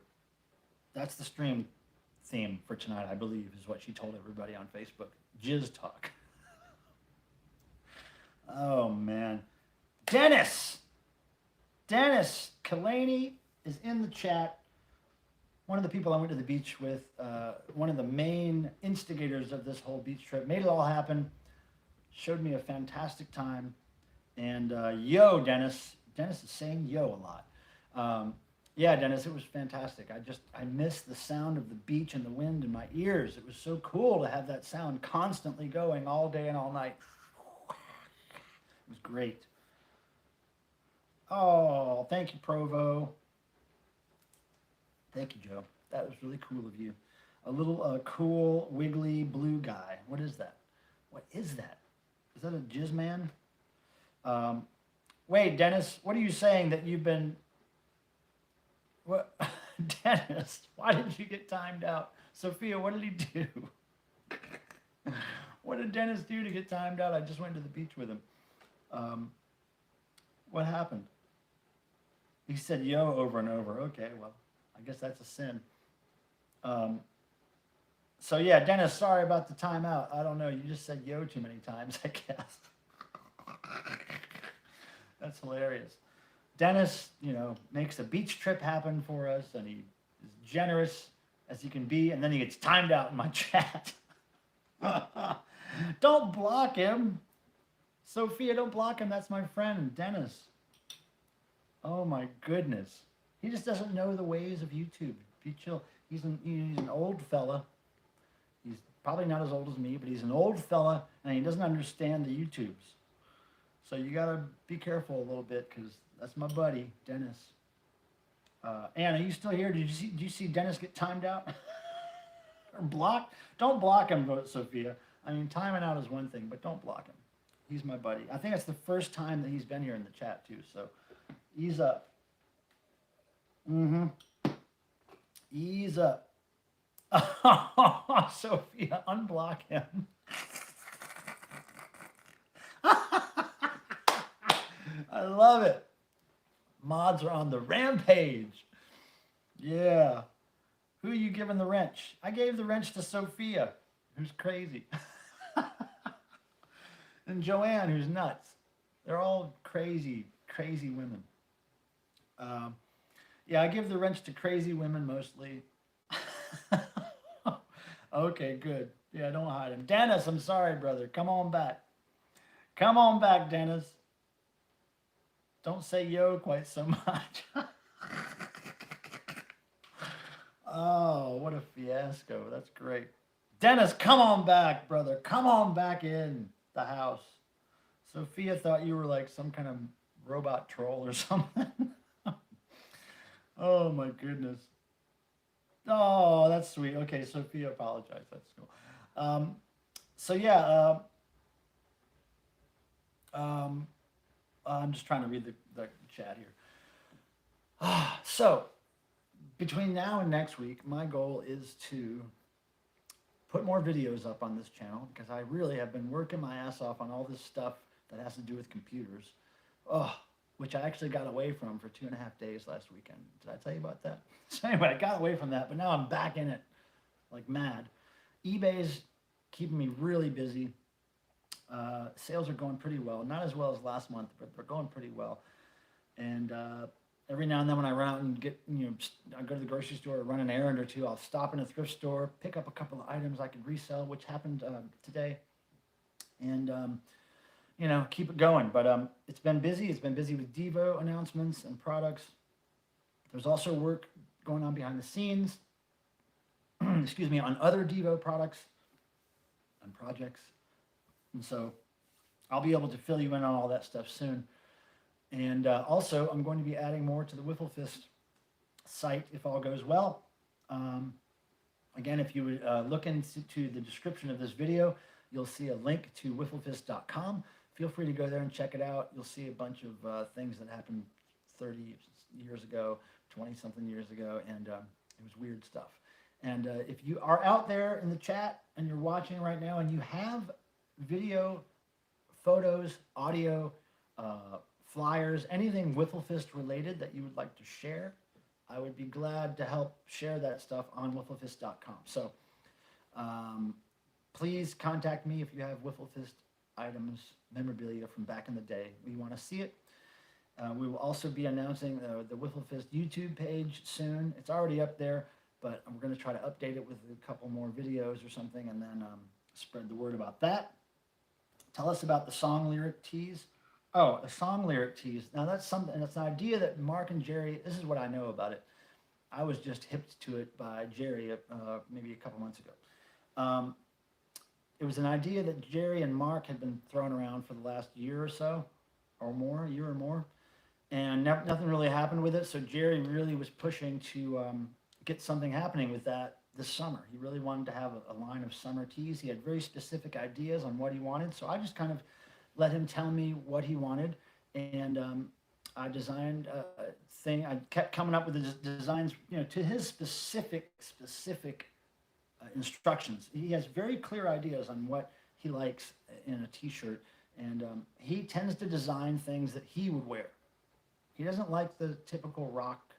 Speaker 6: That's the stream theme for tonight, I believe, is what she told everybody on Facebook. Jizz talk. Oh, man. Dennis Kalani is in the chat. One of the people I went to the beach with, one of the main instigators of this whole beach trip, made it all happen, showed me a fantastic time. And yo, Dennis is saying yo a lot. Yeah, Dennis, it was fantastic. I missed the sound of the beach and the wind in my ears. It was so cool to have that sound constantly going all day and all night. It was great. Oh, thank you, Provo. Thank you, Joe. That was really cool of you. A little cool, wiggly blue guy. What is that? What is that? Is that a jizz man? Wait, Dennis, what are you saying that you've been... What? Dennis, why did you get timed out? Sophia, what did he do? What did Dennis do to get timed out? I just went to the beach with him. What happened? He said yo over and over. Okay, well, I guess that's a sin. So yeah, Dennis, sorry about the timeout. I don't know. You just said yo too many times, I guess. That's hilarious. Dennis, makes a beach trip happen for us, and he is generous as he can be, and then he gets timed out in my chat. Don't block him. Sophia, don't block him. That's my friend, Dennis. Oh my goodness. He just doesn't know the ways of YouTube. Be chill. He's an old fella. He's probably not as old as me, but he's an old fella, and he doesn't understand the YouTubes. So you got to be careful a little bit, because that's my buddy, Dennis. Anna, are you still here? Did you see Dennis get timed out? Or blocked? Don't block him, Sophia. I mean, timing out is one thing, but don't block him. He's my buddy. I think that's the first time that he's been here in the chat, too. So ease up. Ease up. Sophia, unblock him. I love it. Mods are on the rampage. Yeah. Who are you giving the wrench? I gave the wrench to Sophia, who's crazy. And Joanne, who's nuts. They're all crazy, crazy women. Yeah, I give the wrench to crazy women mostly. Okay, good. Yeah, don't hide him. Dennis, I'm sorry, brother. Come on back. Come on back, Dennis. Don't say yo quite so much. Oh, what a fiasco. That's great. Dennis, come on back, brother. Come on back in the house. Sophia thought you were like some kind of robot troll or something. Oh, my goodness. Oh, that's sweet. Okay, Sophia apologized. That's cool. So, yeah. I'm just trying to read the chat here. So, between now and next week, my goal is to put more videos up on this channel, because I really have been working my ass off on all this stuff that has to do with computers, which I actually got away from for 2.5 days last weekend. Did I tell you about that? So anyway, I got away from that, but now I'm back in it like mad. eBay's keeping me really busy. Sales are going pretty well. Not as well as last month, but they're going pretty well. And every now and then when I run out and I go to the grocery store or run an errand or two, I'll stop in a thrift store, pick up a couple of items I could resell, which happened today. And, keep it going. But it's been busy. It's been busy with Devo announcements and products. There's also work going on behind the scenes, excuse me, on other Devo products and projects. And so I'll be able to fill you in on all that stuff soon. And also, I'm going to be adding more to the WiffleFist site if all goes well. Again, if you would look into the description of this video, you'll see a link to wifflefist.com. Feel free to go there and check it out. You'll see a bunch of things that happened 30 years ago, 20-something years ago, and it was weird stuff. And if you are out there in the chat and you're watching right now and you have video, photos, audio, flyers, anything WiffleFist related that you would like to share, I would be glad to help share that stuff on wifflefist.com. So please contact me if you have WiffleFist items, memorabilia from back in the day. We want to see it. We will also be announcing the WiffleFist YouTube page soon. It's already up there, but we're going to try to update it with a couple more videos or something, and then spread the word about that. Tell us about the song lyric tease. Oh, a song lyric tease. Now that's something. That's an idea that Mark and Jerry. This is what I know about it. I was just hipped to it by Jerry maybe a couple months ago. It was an idea that Jerry and Mark had been throwing around for the last year or so, or more, and nothing really happened with it. So Jerry really was pushing to get something happening with that this summer. He really wanted to have a line of summer teas. He had very specific ideas on what he wanted. So I just kind of let him tell me what he wanted. And I designed a thing. I kept coming up with the designs, to his specific instructions. He has very clear ideas on what he likes in a t-shirt, and he tends to design things that he would wear. He doesn't like the typical rock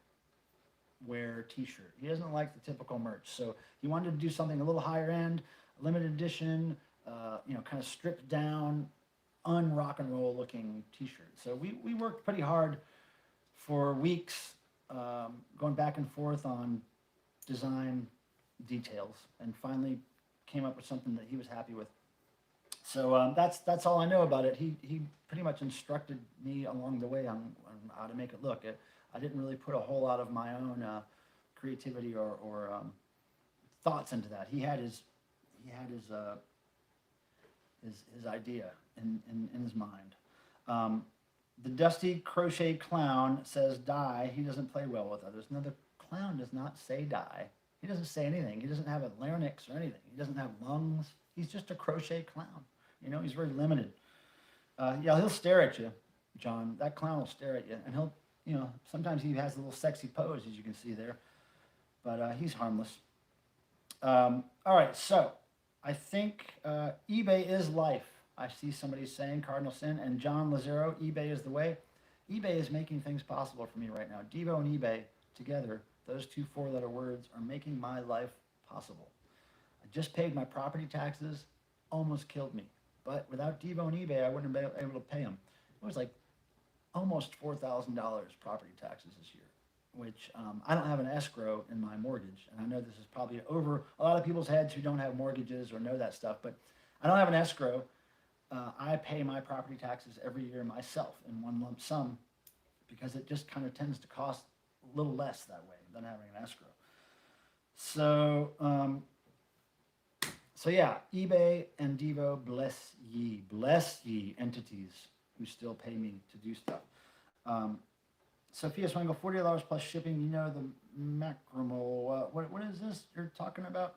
Speaker 6: wear t-shirt. He doesn't like the typical merch. So he wanted to do something a little higher end, limited edition, kind of stripped down, un-rock and roll looking t-shirt. So we worked pretty hard for weeks, going back and forth on design details, and finally came up with something that he was happy with. So that's all I know about it. He pretty much instructed me along the way on how to make it look. I didn't really put a whole lot of my own creativity or thoughts into that. He had his idea in his mind. The Dusty Crochet Clown says die. He doesn't play well with others. No, the clown does not say die. He doesn't say anything. He doesn't have a larynx or anything. He doesn't have lungs. He's just a crochet clown. He's very limited. He'll stare at you, John. That clown will stare at you, and he'll, sometimes he has a little sexy pose, as you can see there, but he's harmless. All right, so I think eBay is life. I see somebody saying Cardinal Sin and John Lazaro, eBay is the way. eBay is making things possible for me right now. Devo and eBay together, those two four-letter words, are making my life possible. I just paid my property taxes, almost killed me. But without Devo and eBay, I wouldn't have been able to pay them. It was like almost $4,000 property taxes this year, which I don't have an escrow in my mortgage. And I know this is probably over a lot of people's heads who don't have mortgages or know that stuff, but I don't have an escrow. I pay my property taxes every year myself in one lump sum because it just kind of tends to cost a little less that way than having an escrow. So yeah, eBay and Devo, bless ye entities who still pay me to do stuff. Sophia Swingle, $40 plus shipping. The Macromo. What is this you're talking about?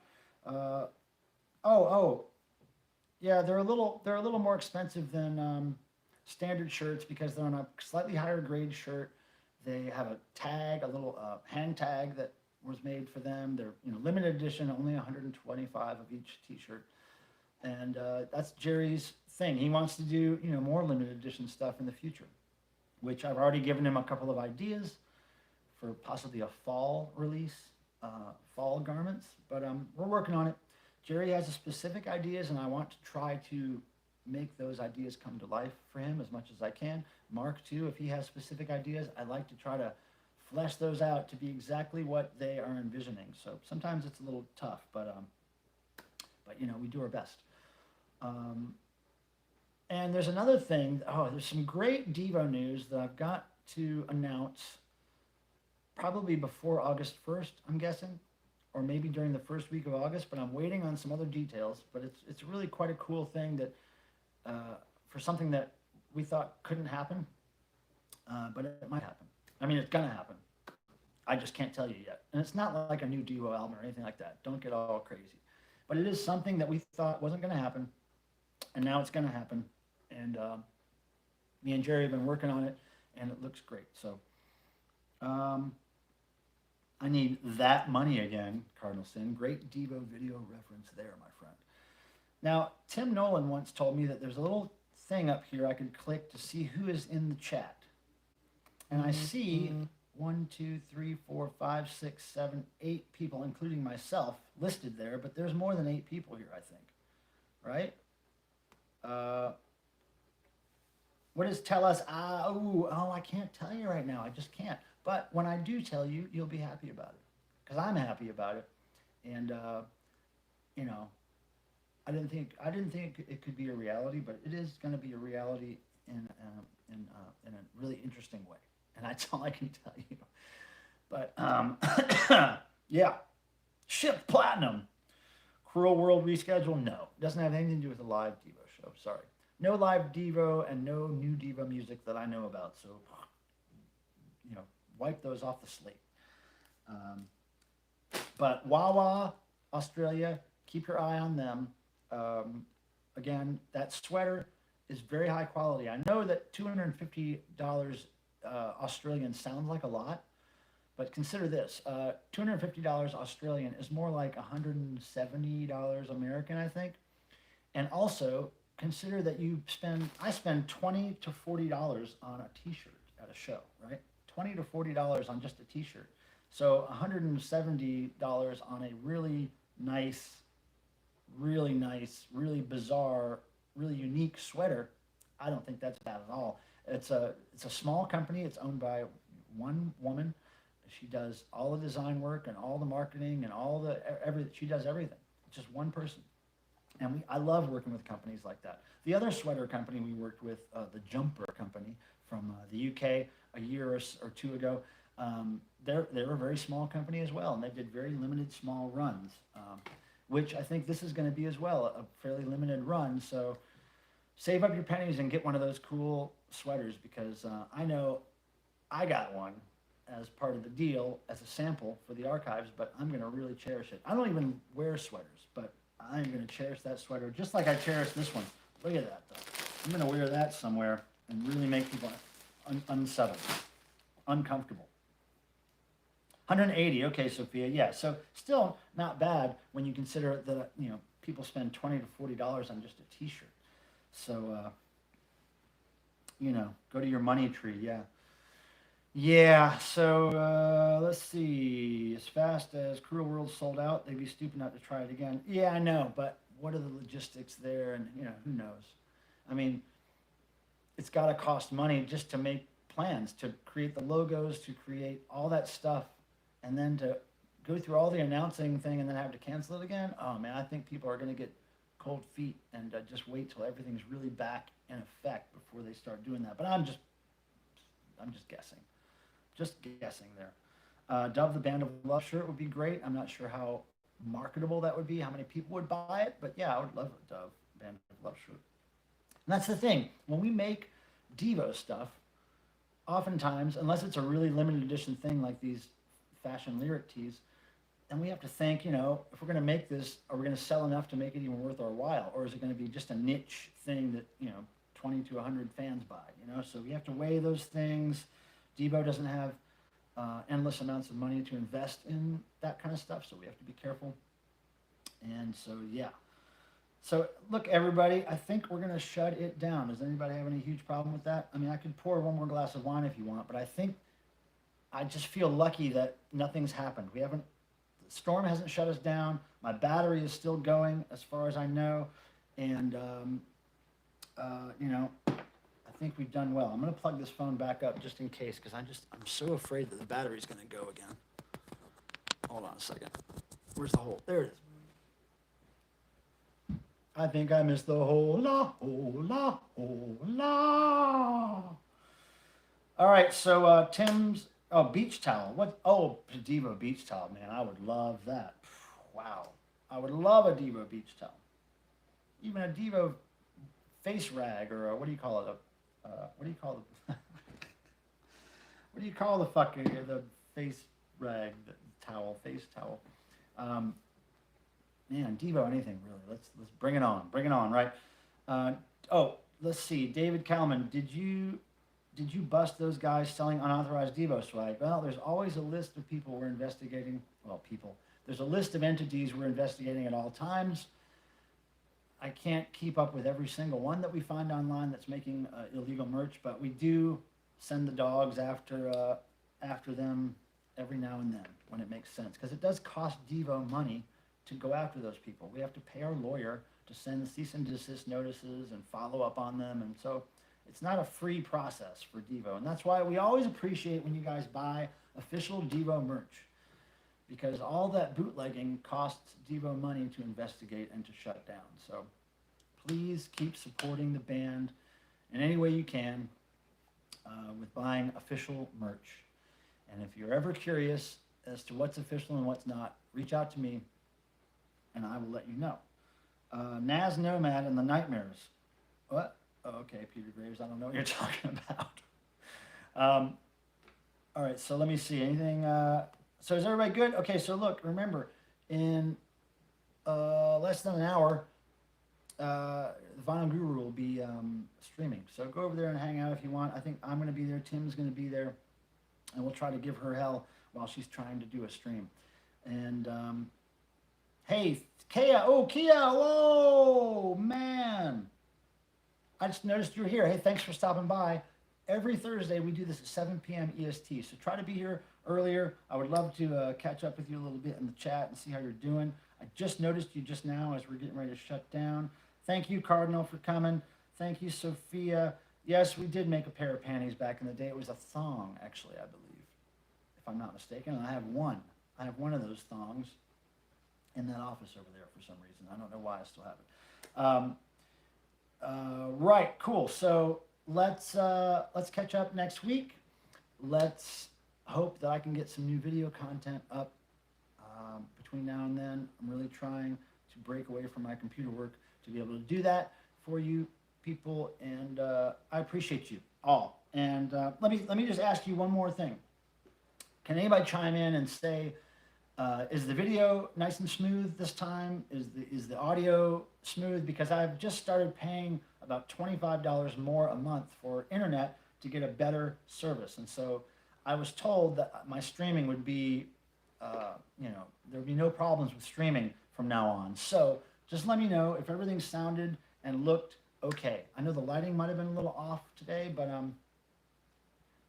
Speaker 6: Yeah, they're a little more expensive than standard shirts because they're on a slightly higher grade shirt. They have a tag, a little hand tag that was made for them. They're limited edition, only 125 of each t-shirt, and that's Jerry's thing. He wants to do more limited edition stuff in the future, which I've already given him a couple of ideas for possibly a fall release, fall garments, but we're working on it. Jerry has specific ideas, and I want to try to make those ideas come to life for him as much as I can. Mark too, if he has specific ideas, I like to try to flesh those out to be exactly what they are envisioning. So sometimes it's a little tough, but we do our best. And there's another thing. There's some great Devo news that I've got to announce probably before August 1st, I'm guessing, or maybe during the first week of August, but I'm waiting on some other details. But it's really quite a cool thing that for something that we thought couldn't happen, but it might happen. I mean, it's gonna happen. I just can't tell you yet. And it's not like a new Devo album or anything like that. Don't get all crazy. But it is something that we thought wasn't gonna happen, and now it's gonna happen. And me and Jerry have been working on it, and it looks great. So I need that money again, Cardinal Sin. Great Devo video reference there, my friend. Now, Tim Nolan once told me that there's a little thing up here I could click to see who is in the chat. And I see 1, 2, 3, 4, 5, 6, 7, 8 people, including myself, listed there, but there's more than 8 people here, I think. Right? What does tell us? I can't tell you right now. I just can't. But when I do tell you, you'll be happy about it, because I'm happy about it. And I didn't think it could be a reality, but it is going to be a reality in a really interesting way. And that's all I can tell you. But yeah, shipped platinum. Cruel World reschedule? No, doesn't have anything to do with the live Devo show. Sorry, no live Devo and no new Devo music that I know about. So wipe those off the slate. But Wawa, Australia, keep your eye on them. Again, that sweater is very high quality. I know that $250 Australian sounds like a lot, But consider this: $250 Australian is more like $170 American, I think. And also consider that I spend $20 to $40 on a T-shirt at a show, right? $20 to $40 on just a T-shirt. So $170 on a really nice, really bizarre, really unique sweater. I don't think that's bad at all. It's a small company. It's owned by one woman. She does all the design work and all the marketing and all the everything. She does everything. It's just one person. And I love working with companies like that. The other sweater company we worked with, the Jumper Company from the UK a year or two ago, they're a very small company as well, and they did very limited small runs, which I think this is going to be as well, a fairly limited run. So save up your pennies and get one of those cool sweaters, because I know I got one as part of the deal as a sample for the archives, but I'm going to really cherish it. I don't even wear sweaters, but I'm going to cherish that sweater just like I cherish this one. Look at that, though. I'm going to wear that somewhere and really make people unsettled, uncomfortable. 180, okay, Sophia, yeah. So still not bad when you consider that, people spend $20 to $40 on just a T-shirt. So, go to your money tree, yeah. Yeah, so let's see. As fast as Cruel World sold out, they'd be stupid not to try it again. Yeah, I know, but what are the logistics there? And, who knows? I mean, it's got to cost money just to make plans, to create the logos, to create all that stuff, and then to go through all the announcing thing and then have to cancel it again. Oh, man, I think people are going to get cold feet and just wait till everything's really back in effect before they start doing that. But I'm just guessing. Just guessing there. Dove the Band of Love shirt would be great. I'm not sure how marketable that would be, how many people would buy it, but yeah, I would love a Dove Band of Love shirt. And that's the thing. When we make Devo stuff, oftentimes, unless it's a really limited edition thing like these fashion lyric tees, then we have to think, if we're going to make this, are we going to sell enough to make it even worth our while? Or is it going to be just a niche thing that, 20 to 100 fans buy, So we have to weigh those things. Devo doesn't have endless amounts of money to invest in that kind of stuff, so we have to be careful. And so, yeah. So, look, everybody, I think we're going to shut it down. Does anybody have any huge problem with that? I mean, I could pour one more glass of wine if you want, but I just feel lucky that nothing's happened. The storm hasn't shut us down. My battery is still going, as far as I know. And, I think we've done well. I'm going to plug this phone back up just in case, because I'm so afraid that the battery's going to go again. Hold on a second. Where's the hole? There it is. I think I missed the hola, hola, hola. All right, so Tim's, beach towel. What? Oh, Devo beach towel, man. I would love that. Wow. I would love a Devo beach towel. Even a Devo face rag, or what do you call it? What do you call the fucking the face rag, the towel, face towel? Man, Devo, anything really. Let's bring it on. Bring it on, right? Let's see. David Kalman, did you bust those guys selling unauthorized Devo swag? Well, there's always a list of people we're investigating. Well, people. There's a list of entities we're investigating at all times. I can't keep up with every single one that we find online that's making illegal merch, but we do send the dogs after them every now and then when it makes sense, because it does cost Devo money to go after those people. We have to pay our lawyer to send cease and desist notices and follow up on them, and so it's not a free process for Devo, and that's why we always appreciate when you guys buy official Devo merch, because all that bootlegging costs Devo money to investigate and to shut down. So please keep supporting the band in any way you can with buying official merch. And if you're ever curious as to what's official and what's not, reach out to me and I will let you know. Naz Nomad and the Nightmares. What? Oh, okay, Peter Graves, I don't know what you're talking about. All right, so let me see. Anything... So is everybody good? Okay, so look, remember, in less than an hour, the Vinyl Guru will be streaming. So go over there and hang out if you want. I think I'm going to be there. Tim's going to be there. And we'll try to give her hell while she's trying to do a stream. And hey, Kia, hello, man. I just noticed you were here. Hey, thanks for stopping by. Every Thursday we do this at 7 p.m. EST, so try to be here earlier. I would love to catch up with you a little bit in the chat and see how you're doing. I just noticed you just now as we're getting ready to shut down. Thank you, Cardinal, for coming. Thank you, Sophia. Yes, we did make a pair of panties back in the day. It was a thong, actually, I believe, if I'm not mistaken. And I have one. I have one of those thongs in that office over there for some reason. I don't know why I still have it. Right, cool. So let's catch up next week. Let's hope that I can get some new video content up between now and then. I'm really trying to break away from my computer work to be able to do that for you people, and I appreciate you all. And let me just ask you one more thing. Can anybody chime in and say, is the video nice and smooth this time? Is the audio smooth? Because I've just started paying about $25 more a month for internet to get a better service. And so I was told that my streaming would be, there would be no problems with streaming from now on. So just let me know if everything sounded and looked okay. I know the lighting might have been a little off today, but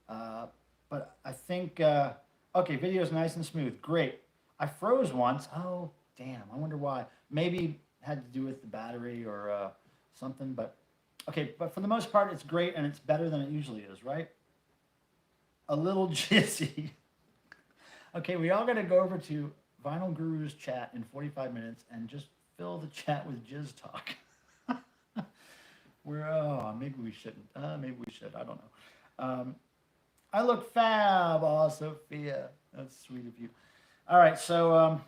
Speaker 6: I think, okay, video's nice and smooth. Great. I froze once. Oh, damn. I wonder why. Maybe had to do with the battery or something, but okay. But for the most part, it's great and it's better than it usually is, right? A little jizzy. Okay, we all got to go over to Vinyl Guru's chat in 45 minutes and just fill the chat with jizz talk. Maybe we shouldn't. Maybe we should. I don't know. I look fab. Oh, Sophia. That's sweet of you. All right, so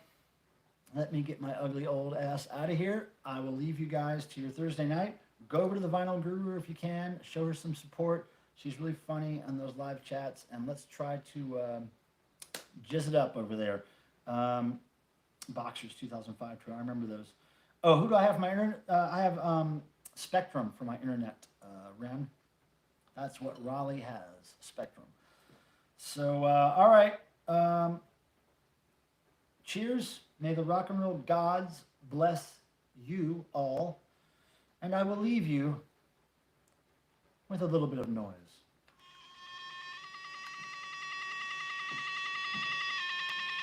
Speaker 6: let me get my ugly old ass out of here. I will leave you guys to your Thursday night. Go over to the Vinyl Guru if you can. Show her some support. She's really funny on those live chats, and let's try to jizz it up over there. Boxers 2005 tour. I remember those. Oh, who do I have for my internet? I have Spectrum for my internet, Ren. That's what Raleigh has, Spectrum. So, all right. Cheers. May the rock and roll gods bless you all. And I will leave you with a little bit of noise.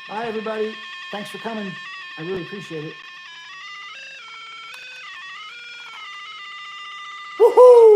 Speaker 6: Bye, everybody. Thanks for coming. I really appreciate it. Woohoo!